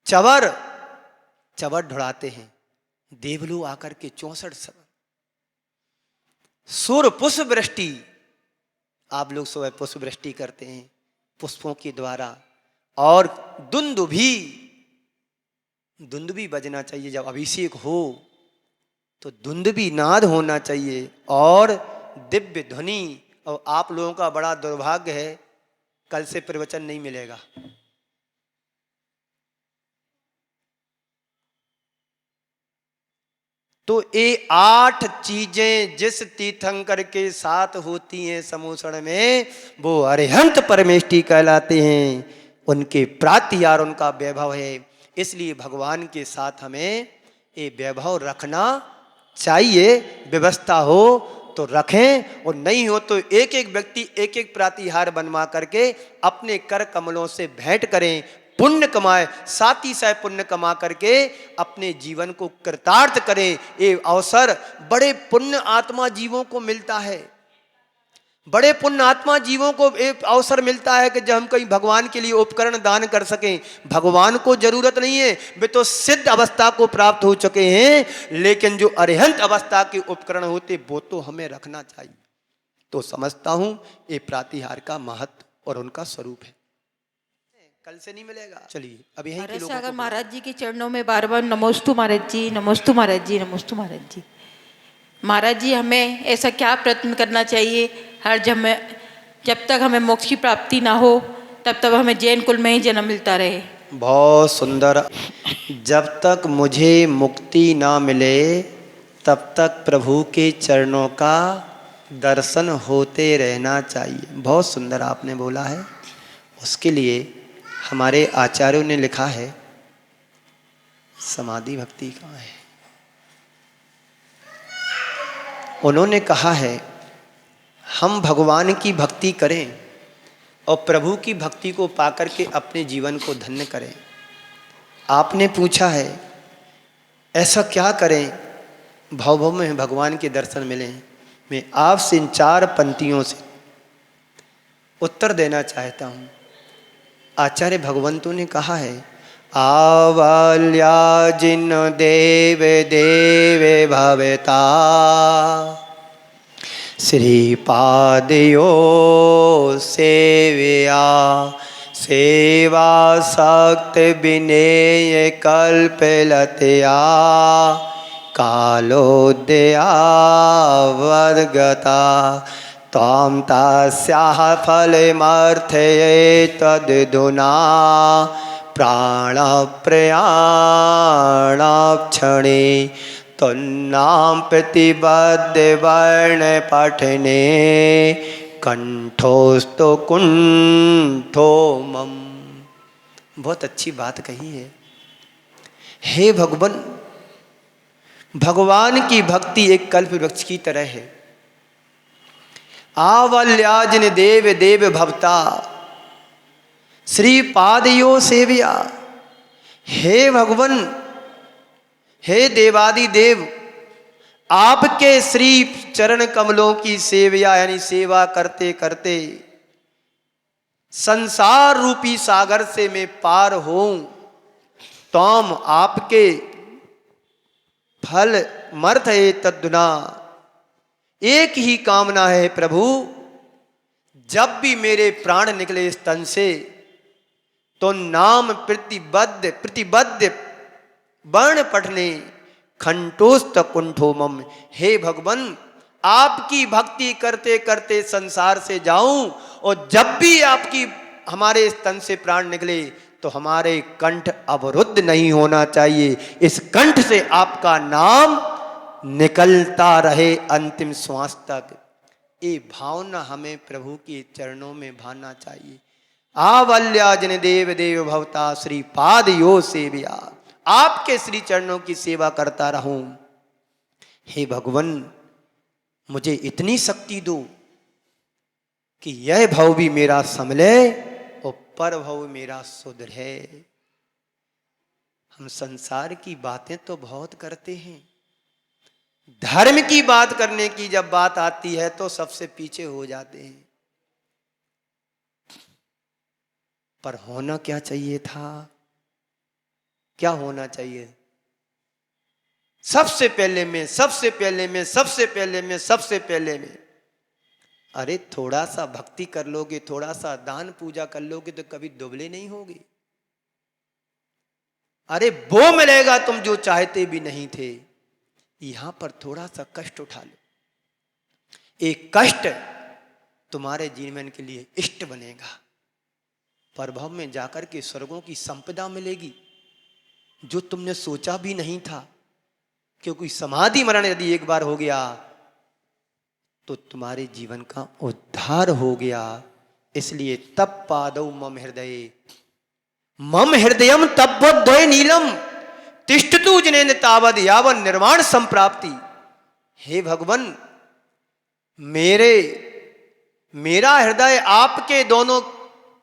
चवर ढुड़ाते हैं देवलू आकर के 64 सवर। सुर पुष्प वृष्टि, आप लोग सुबह पुष्प वृष्टि करते हैं पुष्पों के द्वारा। और दुंदुभी बजना चाहिए जब अभिषेक हो, तो दुंदुभी नाद होना चाहिए और दिव्य ध्वनि। और आप लोगों का बड़ा दुर्भाग्य है, कल से प्रवचन नहीं मिलेगा। तो ये 8 चीजें जिस तीर्थंकर के साथ होती हैं समूषण में, वो अरिहंत परमेष्टि कहलाते हैं। उनके प्रातिहार उनका वैभव है। इसलिए भगवान के साथ हमें ये वैभव रखना चाहिए। व्यवस्था हो तो रखें और नहीं हो तो एक एक व्यक्ति एक एक प्रातिहार बनवा करके अपने कर कमलों से भेंट करें, पुण्य कमाए, साथ ही साथ पुण्य कमा करके अपने जीवन को कृतार्थ करें। ये अवसर बड़े पुण्य आत्मा जीवों को मिलता है। बड़े पुण्य आत्मा जीवों को एक अवसर मिलता है कि जब हम कहीं भगवान के लिए उपकरण दान कर सकें। भगवान को जरूरत नहीं है, वे तो सिद्ध अवस्था को प्राप्त हो चुके हैं, लेकिन जो अरिहंत अवस्था के उपकरण होते वो तो हमें रखना चाहिए। तो समझता हूं ये प्रातिहार का महत्व और उनका स्वरूप है। कल से नहीं मिलेगा। चलिए अब यहीं के लोगों को महाराज जी के चरणों में बार बार नमोस्तु महाराज जी, नमोस्तु महाराज जी, नमोस्तु महाराज जी। महाराज जी हमें ऐसा क्या प्रयत्न करना चाहिए जब तक हमें मोक्ष की प्राप्ति ना हो तब तक हमें जैन कुल में ही जन्म मिलता रहे। बहुत सुंदर। जब तक मुझे मुक्ति ना मिले तब तक प्रभु के चरणों का दर्शन होते रहना चाहिए। बहुत सुंदर आपने बोला है। उसके लिए हमारे आचार्यों ने लिखा है, समाधि भक्ति कहाँ है? उन्होंने कहा है हम भगवान की भक्ति करें और प्रभु की भक्ति को पाकर के अपने जीवन को धन्य करें। आपने पूछा है ऐसा क्या करें भव भव में भगवान के दर्शन मिलें। मैं आपसे इन 4 पंक्तियों से उत्तर देना चाहता हूँ। आचार्य भगवंतों ने कहा है, आवल्या जिन देव देव भवता श्रीपादयो सेवया सेवा शक्ति विनेय कल्पलतया कालोदया वर्गता ताम तस्याः फलमर्थये तदधुना प्राणप्रयाणाक्षणे तन्नाम प्रतिबद्ध वर्ण पठने कंठोस्तु कुंठो मम। बहुत अच्छी बात कही है। हे भगवान, भगवान की भक्ति एक कल्प वृक्ष की तरह है। आवल्याजिन देव देव भवता श्रीपादयो सेव्या। हे भगवन, हे देवादिदेव, आपके श्री चरण कमलों की सेव्या यानी सेवा करते करते संसार रूपी सागर से मैं पार होऊं, तोम आपके फल मर्थ है तद्दुना। एक ही कामना है प्रभु, जब भी मेरे प्राण निकले इस तन से तो नाम प्रतिबद्ध वर्ण पठने खंटोस्त कुंठो मम। हे भगवान, आपकी भक्ति करते करते संसार से जाऊं और जब भी आपकी हमारे इस तन से प्राण निकले तो हमारे कंठ अवरुद्ध नहीं होना चाहिए, इस कंठ से आपका नाम निकलता रहे अंतिम श्वास तक। ये भावना हमें प्रभु के चरणों में भाना चाहिए। आवल्या जन देव देव भवता श्री पाद यो सेव्या। आपके श्री चरणों की सेवा करता रहूं। हे भगवान, मुझे इतनी शक्ति दो कि यह भव भी मेरा समले और पर भव मेरा सुधरे। हम संसार की बातें तो बहुत करते हैं, धर्म की बात करने की जब बात आती है तो सबसे पीछे हो जाते हैं। पर होना क्या चाहिए था? क्या होना चाहिए? सबसे पहले में अरे थोड़ा सा भक्ति कर लोगे, थोड़ा सा दान पूजा कर लोगे तो कभी दुबले नहीं होगे। अरे वो मिलेगा तुम जो चाहते भी नहीं थे। यहां पर थोड़ा सा कष्ट उठा लो, एक कष्ट तुम्हारे जीवन के लिए इष्ट बनेगा। परभव में जाकर के स्वर्गों की संपदा मिलेगी जो तुमने सोचा भी नहीं था। क्योंकि समाधि मरण यदि एक बार हो गया तो तुम्हारे जीवन का उद्धार हो गया। इसलिए तप पादौ मम हृदयम तब्बद्वय नीलम तिष्ठतु जनेन तावद यावन निर्वाण संप्राप्ति। हे भगवान, मेरा हृदय आपके दोनों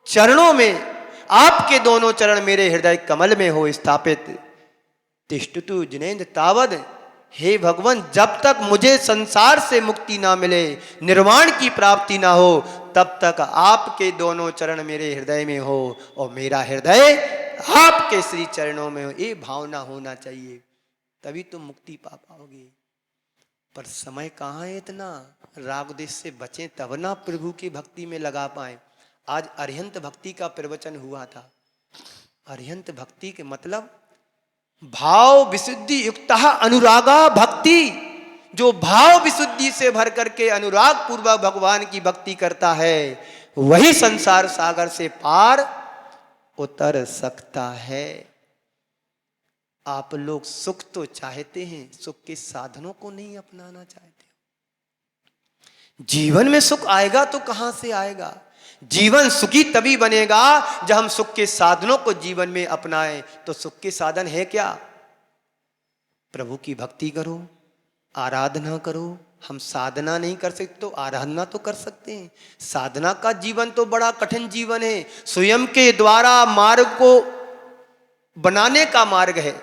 चरणों में, आपके दोनों चरण मेरे हृदय कमल में हो स्थापित। तिष्ठतु जनेन तावद, हे भगवान, जब तक मुझे संसार से मुक्ति ना मिले, निर्वाण की प्राप्ति ना हो, तब तक आपके दोनों चरण मेरे हृदय में हो और मेरा हृदय आपके श्री चरणों में हो। ये भावना होना चाहिए, तभी तुम मुक्ति पा पाओगे। पर समय कहाँ है इतना? राग देश से बचें तब ना प्रभु की भक्ति में लगा पाए। आज अरिहंत भक्ति का प्रवचन हुआ था। अरिहंत भक्ति के मतलब भाव विशुद्धि युक्त अनुरागा भक्ति। जो भाव विशुद्धि से भर करके अनुराग पूर्वक भगवान की भक्ति करता है वही संसार सागर से पार उतर सकता है। आप लोग सुख तो चाहते हैं, सुख के साधनों को नहीं अपनाना चाहते। जीवन में सुख आएगा तो कहां से आएगा? जीवन सुखी तभी बनेगा जब हम सुख के साधनों को जीवन में अपनाएं। तो सुख के साधन है क्या? प्रभु की भक्ति करो, आराधना करो। हम साधना नहीं कर सकते तो आराधना तो कर सकते हैं। साधना का जीवन तो बड़ा कठिन जीवन है। स्वयं के द्वारा मार्ग को बनाने का मार्ग है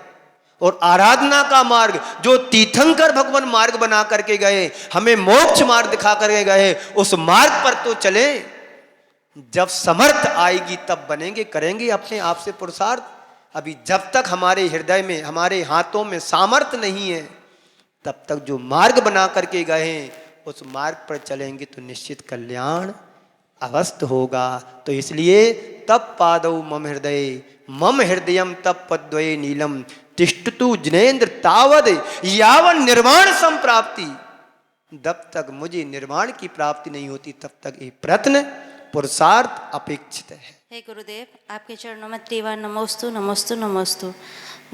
और आराधना का मार्ग जो तीर्थंकर भगवान मार्ग बना करके गए, हमें मोक्ष मार्ग दिखा करके गए, उस मार्ग पर तो चले। जब समर्थ आएगी तब बनेंगे, करेंगे अपने आप से पुरुषार्थ। अभी जब तक हमारे हृदय में, हमारे हाथों में सामर्थ्य नहीं है, तब तक जो मार्ग बना करके गए उस मार्ग पर चलेंगे तो निश्चित कल्याण अवश्य होगा। तो इसलिए तप पादौ मम हृदयम तप पद्वये नीलम तिष्ठतु जनेन्द्र तावद यावन निर्वाण संप्राप्ति। जब तक मुझे निर्वाण की प्राप्ति नहीं होती तब तक ये प्रयत्न पुरुषार्थ अपेक्षित है। हे गुरुदेव, आपके चरणों में त्रिवार नमोस्तु नमोस्तु नमोस्तु।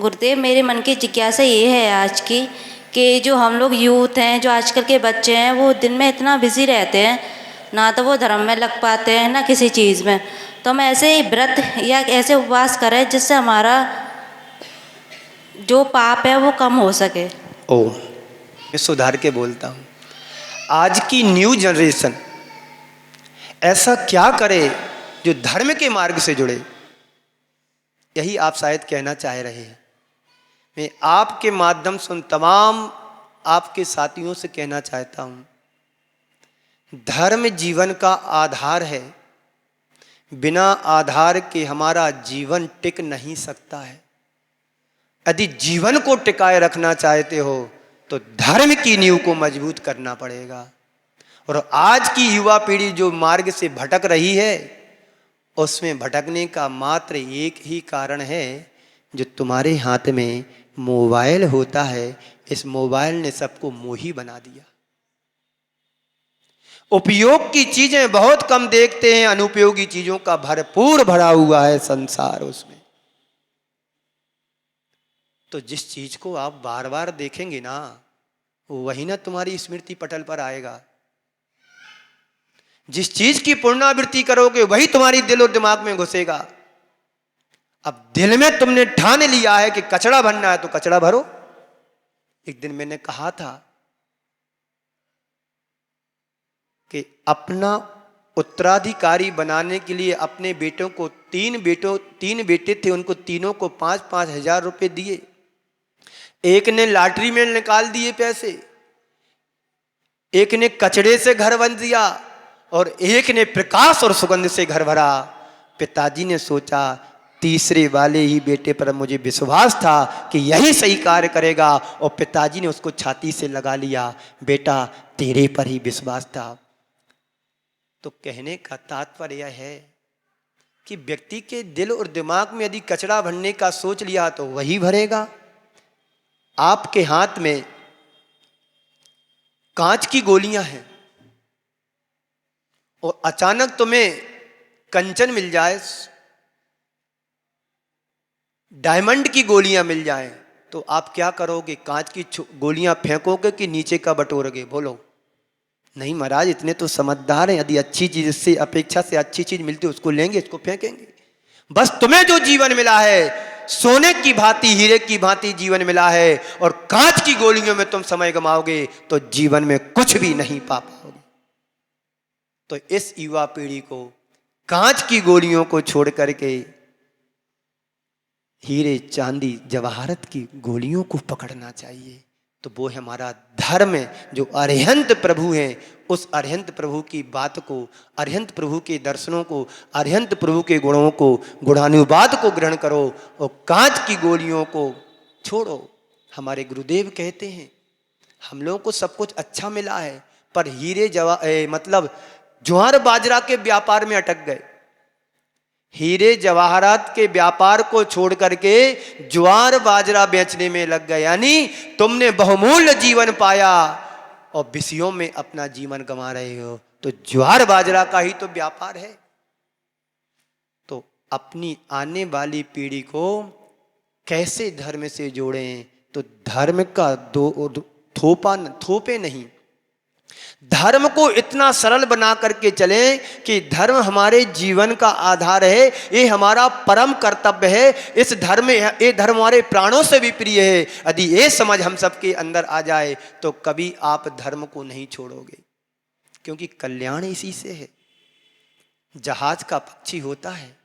गुरुदेव, मेरे मन की जिज्ञासा ये है आज की कि जो हम लोग यूथ हैं, जो आजकल के बच्चे हैं, वो दिन में इतना बिजी रहते हैं, ना तो वो धर्म में लग पाते हैं ना किसी चीज़ में। तो हम ऐसे ही व्रत या ऐसे उपवास करें जिससे हमारा जो पाप है वो कम हो सके। मैं सुधार के बोलता हूँ, आज की न्यू जनरेशन ऐसा क्या करे जो धर्म के मार्ग से जुड़े। यही आप शायद कहना चाह रहे हैं। मैं आपके माध्यम से उन तमाम आपके साथियों से कहना चाहता हूं, धर्म जीवन का आधार है। बिना आधार के हमारा जीवन टिक नहीं सकता है। यदि जीवन को टिकाए रखना चाहते हो तो धर्म की नींव को मजबूत करना पड़ेगा। और आज की युवा पीढ़ी जो मार्ग से भटक रही है, उसमें भटकने का मात्र एक ही कारण है, जो तुम्हारे हाथ में मोबाइल होता है। इस मोबाइल ने सबको मोही बना दिया। उपयोग की चीजें बहुत कम देखते हैं, अनुपयोगी चीजों का भरपूर भरा हुआ है संसार उसमें। तो जिस चीज को आप बार बार देखेंगे ना, वही ना तुम्हारी स्मृति पटल पर आएगा। जिस चीज की पुनरावृत्ति करोगे वही तुम्हारी दिल और दिमाग में घुसेगा। अब दिल में तुमने ठान लिया है कि कचरा भरना है तो कचरा भरो। एक दिन मैंने कहा था कि अपना उत्तराधिकारी बनाने के लिए अपने बेटों को तीन बेटे थे, उनको तीनों को 5-5 हजार रुपए दिए। एक ने लॉटरी में निकाल दिए पैसे, एक ने कचड़े से घर बन दिया और एक ने प्रकाश और सुगंध से घर भरा। पिताजी ने सोचा तीसरे वाले ही बेटे पर मुझे विश्वास था कि यही सही कार्य करेगा, और पिताजी ने उसको छाती से लगा लिया, बेटा तेरे पर ही विश्वास था। तो कहने का तात्पर्य है कि व्यक्ति के दिल और दिमाग में यदि कचरा भरने का सोच लिया तो वही भरेगा। आपके हाथ में कांच की गोलियां हैं और अचानक तुम्हें कंचन मिल जाए, डायमंड की गोलियां मिल जाएं, तो आप क्या करोगे? कांच की गोलियां फेंकोगे कि नीचे का बटोरोगे? बोलो। नहीं महाराज, इतने तो समझदार हैं, यदि अच्छी चीज से अपेक्षा से अच्छी चीज मिलती है उसको लेंगे, इसको फेंकेंगे। बस तुम्हें जो जीवन मिला है सोने की भांति, हीरे की भांति जीवन मिला है, और कांच की गोलियों में तुम समय गमाओगे तो जीवन में कुछ भी नहीं पा पाओगे। तो इस युवा पीढ़ी को कांच की गोलियों को छोड़ करके हीरे चांदी जवाहरत की गोलियों को पकड़ना चाहिए। तो वो है हमारा धर्म, जो अरिहंत प्रभु हैं, उस अरिहंत प्रभु की बात को, अरिहंत प्रभु के दर्शनों को, अरिहंत प्रभु के गुणों को, गुणानुवाद को ग्रहण करो और कांच की गोलियों को छोड़ो। हमारे गुरुदेव कहते हैं हम लोगों को सब कुछ अच्छा मिला है, पर हीरे मतलब ज्वार बाजरा के व्यापार में अटक गए। हीरे जवाहरात के व्यापार को छोड़ करके ज्वार बाजरा बेचने में लग गए। यानी तुमने बहुमूल्य जीवन पाया और विषयों में अपना जीवन गंवा रहे हो। तो ज्वार बाजरा का ही तो व्यापार है। तो अपनी आने वाली पीढ़ी को कैसे धर्म से जोड़ें? तो धर्म का थोपे नहीं, धर्म को इतना सरल बना करके चलें कि धर्म हमारे जीवन का आधार है, ये हमारा परम कर्तव्य है। ये धर्म हमारे प्राणों से भी प्रिय है। यदि ये समझ हम सबके अंदर आ जाए तो कभी आप धर्म को नहीं छोड़ोगे, क्योंकि कल्याण इसी से है। जहाज का पक्षी होता है,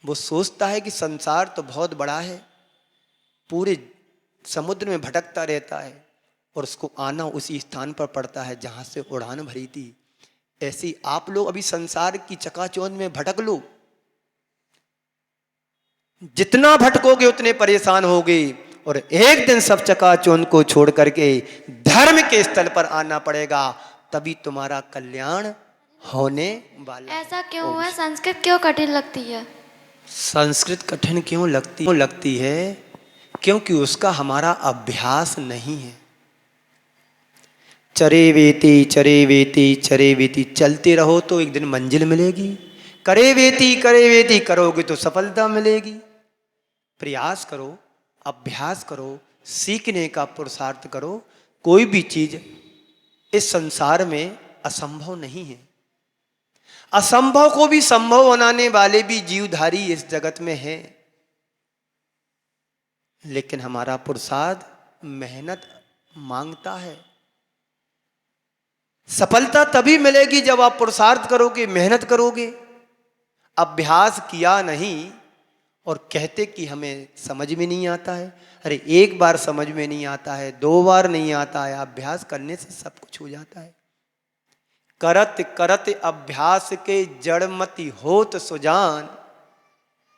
वो सोचता है कि संसार तो बहुत बड़ा है, पूरे समुद्र में भटकता रहता है और उसको आना उसी स्थान पर पड़ता है जहां से उड़ान भरी थी। ऐसी आप लोग अभी संसार की चकाचौंध में भटक लो, जितना भटकोगे उतने परेशान होगे, और एक दिन सब चकाचौंध को छोड़ करके धर्म के स्थल पर आना पड़ेगा, तभी तुम्हारा कल्याण होने वाला। ऐसा क्यों हुआ? संस्कृत क्यों कठिन लगती है? संस्कृत कठिन क्यों लगती है? क्योंकि उसका हमारा अभ्यास नहीं है। चरे वेती चलते रहो तो एक दिन मंजिल मिलेगी, करे वेती करोगे तो सफलता मिलेगी। प्रयास करो, अभ्यास करो, सीखने का पुरुषार्थ करो। कोई भी चीज इस संसार में असंभव नहीं है। असंभव को भी संभव बनाने वाले भी जीवधारी इस जगत में है, लेकिन हमारा पुरुषार्थ मेहनत मांगता है। सफलता तभी मिलेगी जब आप पुरुषार्थ करोगे, मेहनत करोगे। अभ्यास किया नहीं और कहते कि हमें समझ में नहीं आता है। अरे एक बार समझ में नहीं आता है, 2 बार नहीं आता है, अभ्यास करने से सब कुछ हो जाता है। करत करत अभ्यास के जड़मति होत सुजान,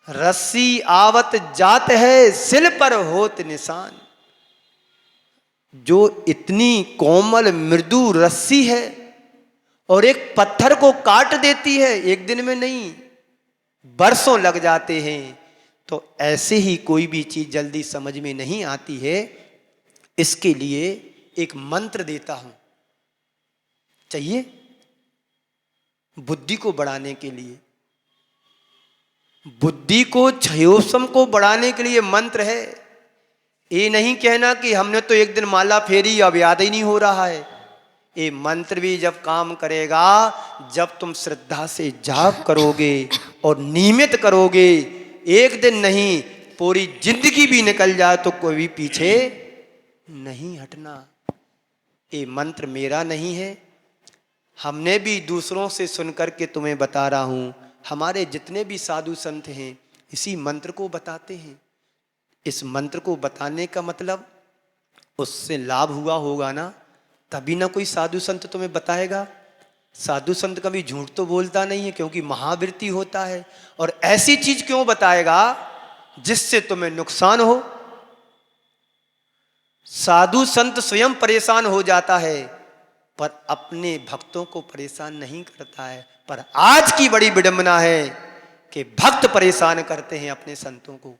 रस्सी आवत जात है सिल पर होत निशान। जो इतनी कोमल मृदु रस्सी है और एक पत्थर को काट देती है, एक दिन में नहीं बरसों लग जाते हैं, तो ऐसे ही कोई भी चीज जल्दी समझ में नहीं आती है। इसके लिए एक मंत्र देता हूं, चाहिए बुद्धि को बढ़ाने के लिए, बुद्धि को क्षयोपम को बढ़ाने के लिए मंत्र है। ये नहीं कहना कि हमने तो एक दिन माला फेरी अब याद ही नहीं हो रहा है। ये मंत्र भी जब काम करेगा जब तुम श्रद्धा से जाप करोगे और नियमित करोगे, एक दिन नहीं पूरी जिंदगी भी निकल जाए तो कोई भी पीछे नहीं हटना। ये मंत्र मेरा नहीं है, हमने भी दूसरों से सुनकर के तुम्हें बता रहा हूं। हमारे जितने भी साधु संत हैं इसी मंत्र को बताते हैं। इस मंत्र को बताने का मतलब उससे लाभ हुआ होगा ना, तभी ना कोई साधु संत तुम्हें बताएगा। साधु संत कभी झूठ तो बोलता नहीं है, क्योंकि महावृत्ति होता है। और ऐसी चीज क्यों बताएगा जिससे तुम्हें नुकसान हो। साधु संत स्वयं परेशान हो जाता है पर अपने भक्तों को परेशान नहीं करता है। पर आज की बड़ी विडंबना है कि भक्त परेशान करते हैं अपने संतों को।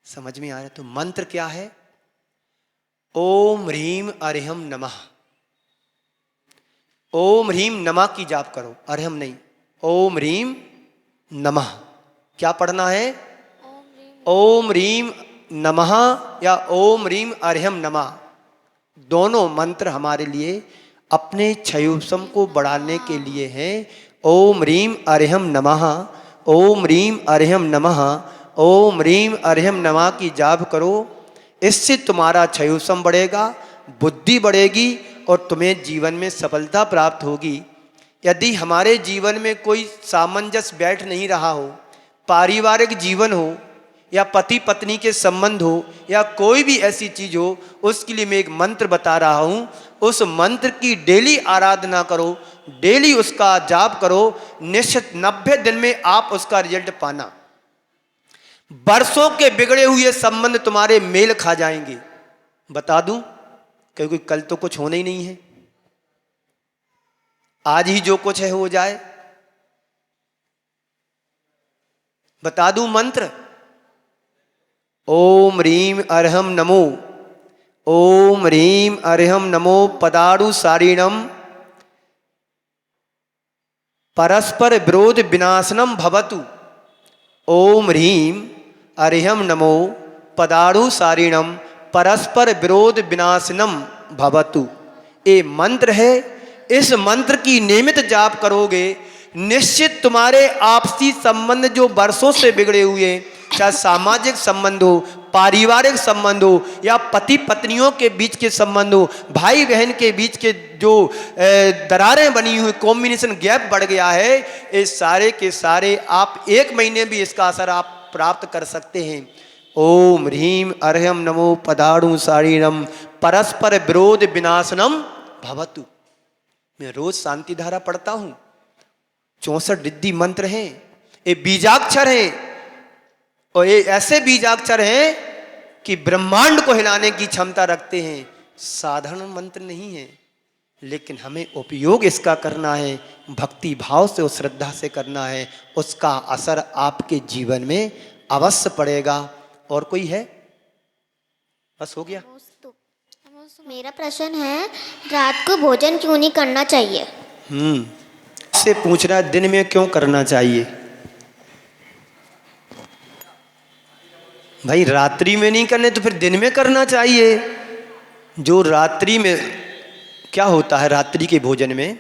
समझ में आ रहा है? तो मंत्र क्या है? ओम ह्रीम अरिहम नमः। ओम ह्रीम नमः की जाप करो, अरिहम नहीं, ओम ह्रीम नमः। क्या पढ़ना है? ओम ह्रीम नमः या ओम ह्रीम अरिहम नमः। दोनों मंत्र हमारे लिए अपने क्षयोपम को बढ़ाने के लिए हैं। ओम ह्रीम अरिहम नमः, ओम ह्रीम अरिहम नमः, ओम ह्रीम अरिहम नमः की जाप करो। इससे तुम्हारा क्षयोपम बढ़ेगा, बुद्धि बढ़ेगी और तुम्हें जीवन में सफलता प्राप्त होगी। यदि हमारे जीवन में कोई सामंजस्य बैठ नहीं रहा हो, पारिवारिक जीवन हो या पति पत्नी के संबंध हो या कोई भी ऐसी चीज हो, उसके लिए मैं एक मंत्र बता रहा हूं। उस मंत्र की डेली आराधना करो, डेली उसका जाप करो, निश्चित 90 दिन में आप उसका रिजल्ट पाना। बरसों के बिगड़े हुए संबंध तुम्हारे मेल खा जाएंगे, बता दूं, क्योंकि कल तो कुछ होना ही नहीं है। आज ही जो कुछ है हो जाए। बता दूं मंत्र, ओम ह्रीम अरहम नमो, ओम ह्रीम अरहम नमो पदारु सारिणम परस्पर विरोध विनाशनम भवतु। ओम ह्रीम अरिहम नमो पदारु सारिणम परस्पर विरोध विनाशनम भवतु। ये मंत्र है। इस मंत्र की नियमित जाप करोगे, निश्चित तुम्हारे आपसी संबंध जो वर्षों से बिगड़े हुए, चाहे सामाजिक संबंध हो, पारिवारिक संबंध हो या पति पत्नियों के बीच के संबंध हो, भाई बहन के बीच के जो दरारें बनी हुई, कॉम्बिनेशन गैप बढ़ गया है, ये सारे के सारे आप 1 महीने भी इसका असर आप प्राप्त कर सकते हैं। ओम ह्रीम अरहम नमो पदाणु सारिणम परस्पर विरोध विनाशनम भवतु। मैं रोज शांति धारा पढ़ता हूं। 64 रिद्धि मंत्र हैं, ये बीजाक्षर हैं और ये ऐसे बीजाक्षर हैं कि ब्रह्मांड को हिलाने की क्षमता रखते हैं। साधारण मंत्र नहीं है, लेकिन हमें उपयोग इसका करना है, भक्ति भाव से और श्रद्धा से करना है। उसका असर आपके जीवन में अवश्य पड़ेगा। और कोई है? बस हो गया। मेरा प्रश्न है, रात को भोजन क्यों नहीं करना चाहिए? से पूछ रहा है दिन में क्यों करना चाहिए। भाई रात्रि में नहीं करने तो फिर दिन में करना चाहिए। जो रात्रि में क्या होता है, रात्रि के भोजन में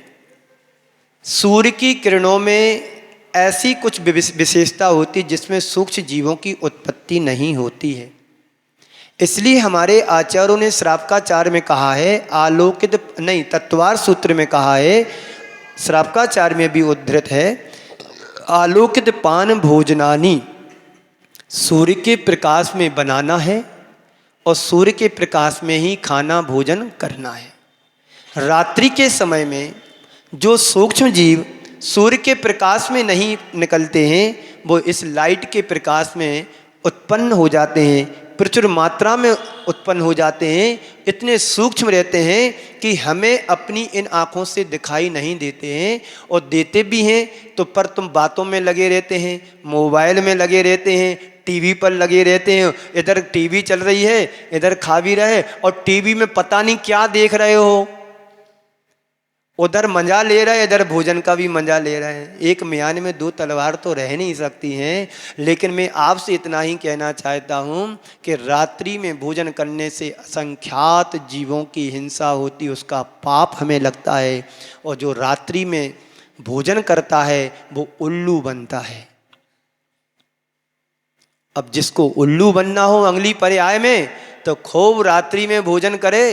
सूर्य की किरणों में ऐसी कुछ विशेषता होती है जिसमें सूक्ष्म जीवों की उत्पत्ति नहीं होती है। इसलिए हमारे आचार्यों ने श्रावकाचार्य में कहा है, आलोकित नहीं तत्वार सूत्र में कहा है, श्रावकाचार्य में भी उद्धृत है, आलोकित पान भोजनानी, सूर्य के प्रकाश में बनाना है और सूर्य के प्रकाश में ही खाना भोजन करना है। रात्रि के समय में जो सूक्ष्म जीव सूर्य के प्रकाश में नहीं निकलते हैं वो इस लाइट के प्रकाश में उत्पन्न हो जाते हैं, प्रचुर मात्रा में उत्पन्न हो जाते हैं, इतने सूक्ष्म रहते हैं कि हमें अपनी इन आँखों से दिखाई नहीं देते हैं, और देते भी हैं तो पर तुम बातों में लगे रहते हैं, मोबाइल में लगे रहते हैं, टीवी पर लगे रहते हैं। इधर टीवी चल रही है, इधर खा भी रहे, और टीवी में पता नहीं क्या देख रहे हो, उधर मजा ले रहे, इधर भोजन का भी मजा ले रहे हैं। एक म्यान में दो तलवार तो रह नहीं सकती हैं। लेकिन मैं आपसे इतना ही कहना चाहता हूँ कि रात्रि में भोजन करने से असंख्यात जीवों की हिंसा होती, उसका पाप हमें लगता है, और जो रात्रि में भोजन करता है वो उल्लू बनता है। अब जिसको उल्लू बनना हो अगली पर्याय में, तो खूब रात्रि में भोजन करे,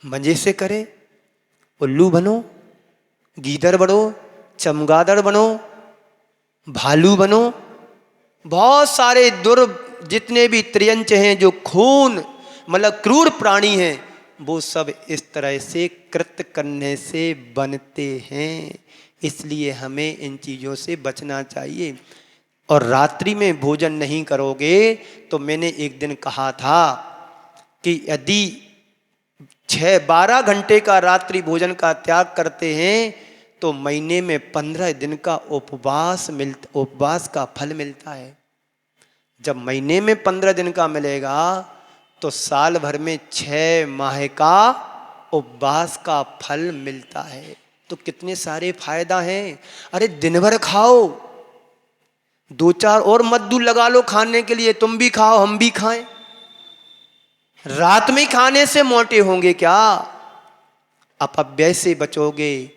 मजे से करे, उल्लू बनो, गीदड़ बनो, चमगादड़ बनो, भालू बनो, बहुत सारे जितने भी त्रियंच हैं जो खून मतलब क्रूर प्राणी हैं, वो सब इस तरह से कृत्य करने से बनते हैं। इसलिए हमें इन चीज़ों से बचना चाहिए। और रात्रि में भोजन नहीं करोगे तो मैंने एक दिन कहा था कि यदि 6-12 घंटे का रात्रि भोजन का त्याग करते हैं तो महीने में 15 दिन का उपवास का फल मिलता है। जब महीने में 15 दिन का मिलेगा तो साल भर में 6 माह का उपवास का फल मिलता है। तो कितने सारे फायदा हैं। अरे दिन भर खाओ, 2-4 और मद्दू लगा लो खाने के लिए, तुम भी खाओ हम भी खाएं। रात में खाने से मोटे होंगे क्या? अपव्यय से बचोगे,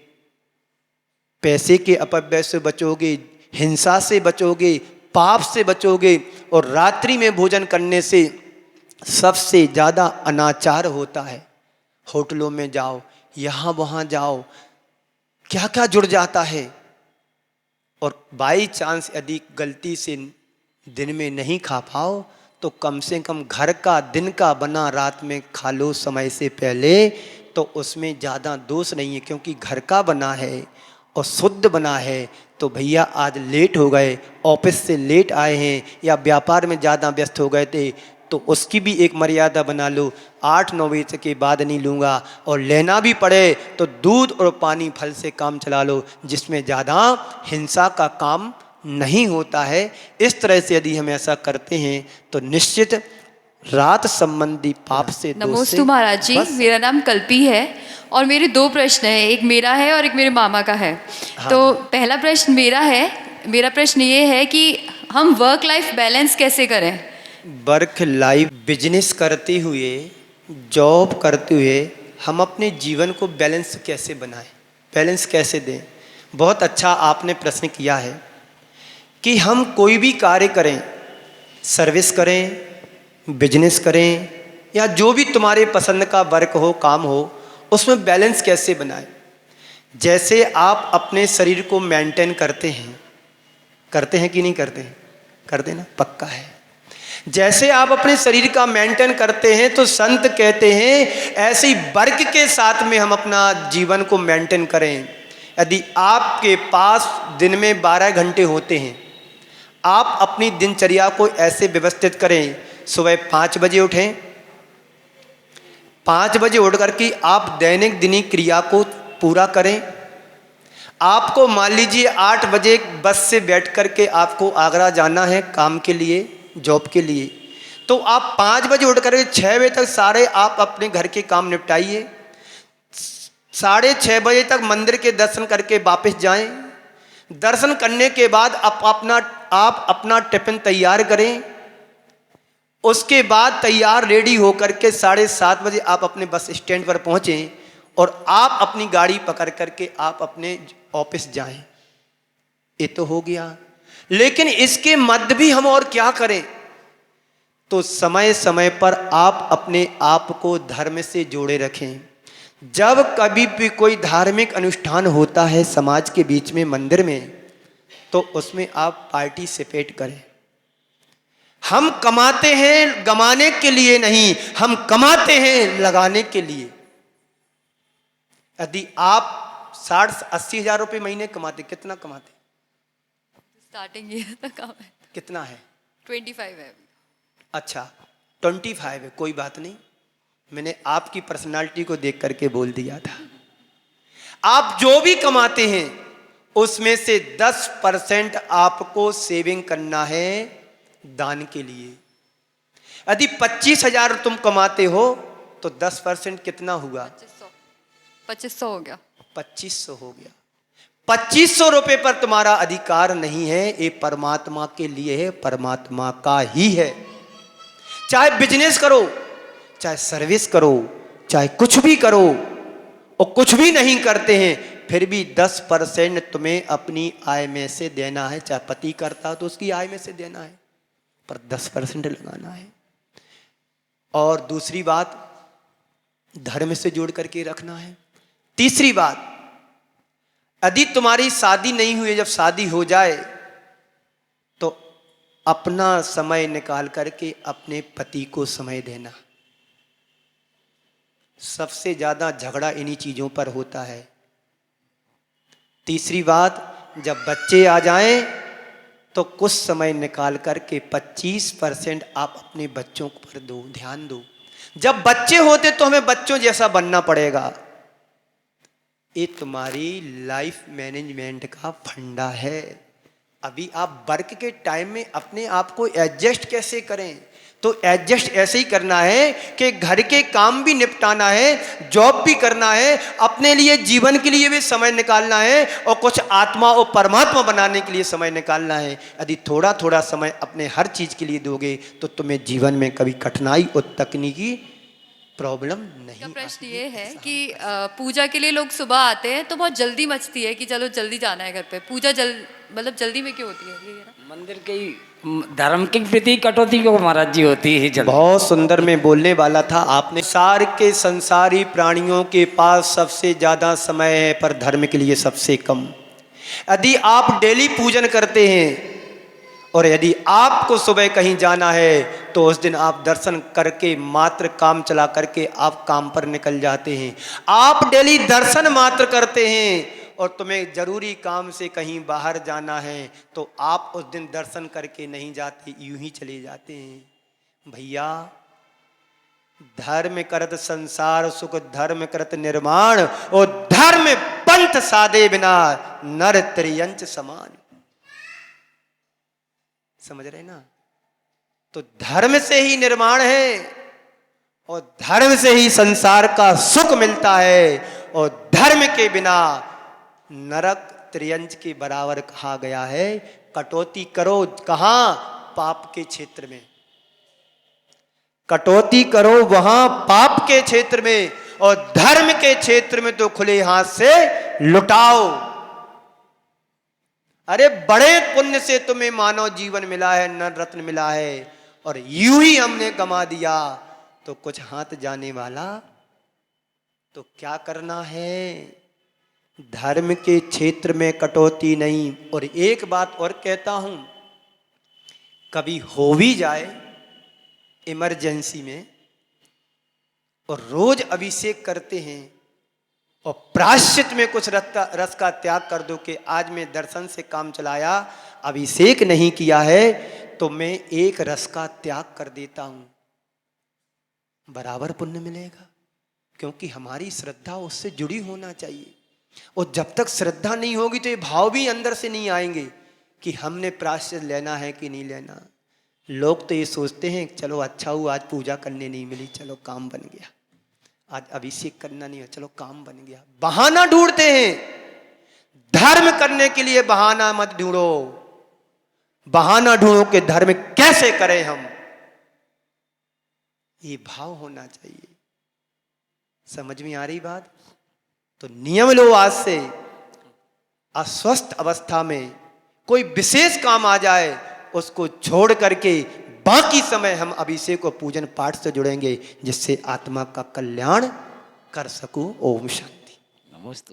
पैसे के अपव्यय से बचोगे, हिंसा से बचोगे, पाप से बचोगे। और रात्रि में भोजन करने से सबसे ज़्यादा अनाचार होता है। होटलों में जाओ, यहाँ वहाँ जाओ, क्या क्या जुड़ जाता है। और बाई चांस यदि गलती से दिन में नहीं खा पाओ तो कम से कम घर का दिन का बना रात में खा लो समय से पहले, तो उसमें ज़्यादा दोष नहीं है, क्योंकि घर का बना है और शुद्ध बना है। तो भैया आज लेट हो गए, ऑफिस से लेट आए हैं या व्यापार में ज़्यादा व्यस्त हो गए थे, तो उसकी भी एक मर्यादा बना लो, 8-9 बजे के बाद नहीं लूँगा। और लेना भी पड़े तो दूध और पानी फल से काम चला लो, जिसमें ज़्यादा हिंसा का काम नहीं होता है। इस तरह से यदि हम ऐसा करते हैं तो निश्चित रात संबंधी पाप से नमोस्तु महाराज जी, मेरा नाम कल्पी है और मेरे 2 प्रश्न हैं, एक मेरा है और एक मेरे मामा का है। हाँ। तो पहला प्रश्न मेरा प्रश्न ये है कि हम वर्क लाइफ बैलेंस कैसे करें? वर्क लाइफ बिजनेस करते हुए, जॉब करते हुए हम अपने जीवन को बैलेंस कैसे बनाएं, बैलेंस कैसे दें? बहुत अच्छा आपने प्रश्न किया है कि हम कोई भी कार्य करें, सर्विस करें, बिजनेस करें, या जो भी तुम्हारे पसंद का वर्क हो, काम हो, उसमें बैलेंस कैसे बनाएं। जैसे आप अपने शरीर को मेंटेन करते हैं कि नहीं करते हैं? करते ना, पक्का है। जैसे आप अपने शरीर का मेंटेन करते हैं तो संत कहते हैं ऐसे ही वर्क के साथ में हम अपना जीवन को मेंटेन करें। यदि आपके पास दिन में 12 घंटे होते हैं, आप अपनी दिनचर्या को ऐसे व्यवस्थित करें, सुबह 5 बजे उठें, 5 बजे उठ करके आप दैनिक दिनी क्रिया को पूरा करें। आपको मान लीजिए 8 बजे बस से बैठ करके आपको आगरा जाना है काम के लिए, जॉब के लिए, तो आप 5 बजे उठ करके 6 बजे तक सारे आप अपने घर के काम निपटाइए। 6:30 बजे तक मंदिर के दर्शन करके वापस जाएं। दर्शन करने के बाद आप अपना टिफिन तैयार करें। उसके बाद तैयार रेडी होकर के 7:30 बजे आप अपने बस स्टैंड पर पहुँचें और आप अपनी गाड़ी पकड़ करके आप अपने ऑफिस जाएं। ये तो हो गया। लेकिन इसके मध्य भी हम और क्या करें? तो समय समय पर आप अपने आप को धर्म से जोड़े रखें। जब कभी भी कोई धार्मिक अनुष्ठान होता है समाज के बीच में, मंदिर में, तो उसमें आप पार्टिसिपेट करें। हम कमाते हैं गमाने के लिए नहीं, हम कमाते हैं लगाने के लिए। यदि आप 60-80 हजार रुपये महीने कमाते, कितना कमाते? स्टार्टिंग ईयर तक काम है। कितना है? 25 है। अच्छा 25 है, कोई बात नहीं। मैंने आपकी पर्सनालिटी को देख करके बोल दिया था। आप जो भी कमाते हैं उसमें से 10% आपको सेविंग करना है दान के लिए। यदि 25,000 तुम कमाते हो तो 10% कितना हुआ? 2500 हो गया। 2500 हो गया। 2500 रुपए पर तुम्हारा अधिकार नहीं है, ये परमात्मा के लिए है, परमात्मा का ही है। चाहे बिजनेस करो, चाहे सर्विस करो, चाहे कुछ भी करो, और कुछ भी नहीं करते हैं फिर भी 10% तुम्हें अपनी आय में से देना है। चाहे पति करता हो तो उसकी आय में से देना है, पर 10% लगाना है। और दूसरी बात, धर्म से जोड़ करके रखना है। तीसरी बात, यदि तुम्हारी शादी नहीं हुई, जब शादी हो जाए तो अपना समय निकाल करके अपने पति को समय देना। सबसे ज्यादा झगड़ा इन्हीं चीजों पर होता है। तीसरी बात, जब बच्चे आ जाएं तो कुछ समय निकाल करके 25% आप अपने बच्चों पर दो, ध्यान दो। जब बच्चे होते तो हमें बच्चों जैसा बनना पड़ेगा। ये तुम्हारी लाइफ मैनेजमेंट का फंडा है। अभी आप वर्क के टाइम में अपने आप को एडजस्ट कैसे करें? तो एडजस्ट ऐसे ही करना है कि घर के काम भी निपटाना है, जॉब भी करना है, अपने लिए जीवन के लिए भी समय निकालना है, और कुछ आत्मा और परमात्मा बनाने के लिए समय निकालना है। यदि थोड़ा थोड़ा समय अपने हर चीज के लिए दोगे तो तुम्हें जीवन में कभी कठिनाई और तकनीकी प्रॉब्लम नहीं। का प्रश्न ये है कि पूजा के लिए लोग सुबह आते हैं तो बहुत जल्दी मचती है कि चलो जल्दी जाना है घर पे। पूजा मतलब जल्दी में क्यों होती है ये ना? मंदिर के धर्म के प्रति कटौती क्यों महाराज जी होती है जल्दी? बहुत सुंदर मैं बोलने वाला था। आपने सार के संसारी प्राणियों के पास सबसे ज्यादा समय है पर धर्म के लिए सबसे कम। यदि आप डेली पूजन करते हैं और यदि आपको सुबह कहीं जाना है तो उस दिन आप दर्शन करके मात्र काम चला करके आप काम पर निकल जाते हैं। आप डेली दर्शन मात्र करते हैं और तुम्हें जरूरी काम से कहीं बाहर जाना है तो आप उस दिन दर्शन करके नहीं जाते, यूं ही चले जाते हैं। भैया, धर्म करत संसार सुख, धर्म करत निर्माण, और धर्म पंथ साधे बिना नर त्रियंच समान। समझ रहे ना? तो धर्म से ही निर्माण है और धर्म से ही संसार का सुख मिलता है, और धर्म के बिना नरक त्रियंच के बराबर कहा गया है। कटौती करो कहां? पाप के क्षेत्र में। कटौती करो वहां पाप के क्षेत्र में, और धर्म के क्षेत्र में तो खुले हाथ से लुटाओ। अरे बड़े पुण्य से तुम्हें मानव जीवन मिला है, नर रत्न मिला है, और यूं ही हमने गमा दिया तो कुछ हाथ जाने वाला तो क्या करना है? धर्म के क्षेत्र में कटौती नहीं। और एक बात और कहता हूं, कभी हो भी जाए इमरजेंसी में और रोज अभिषेक करते हैं और प्रायश्चित में कुछ रस का त्याग कर दो कि आज मैं दर्शन से काम चलाया, अभिषेक नहीं किया है, तो मैं एक रस का त्याग कर देता हूं, बराबर पुण्य मिलेगा। क्योंकि हमारी श्रद्धा उससे जुड़ी होना चाहिए। और जब तक श्रद्धा नहीं होगी तो ये भाव भी अंदर से नहीं आएंगे कि हमने प्रायश्चित लेना है कि नहीं लेना। लोग तो ये सोचते हैं चलो अच्छा हुआ आज पूजा करने नहीं मिली, चलो काम बन गया, आज अभिषेक करना नहीं है, चलो काम बन गया। बहाना ढूंढते हैं। धर्म करने के लिए बहाना मत ढूंढो। बहाना ढूंढो कि धर्म कैसे करें हम, ये भाव होना चाहिए। समझ में आ रही बात? तो नियम लो आज से। अस्वस्थ अवस्था में कोई विशेष काम आ जाए उसको छोड़ करके बाकी समय हम अभिषेक और पूजन पाठ से जुड़ेंगे, जिससे आत्मा का कल्याण कर सकूं। ओम शांति। नमोस्तु।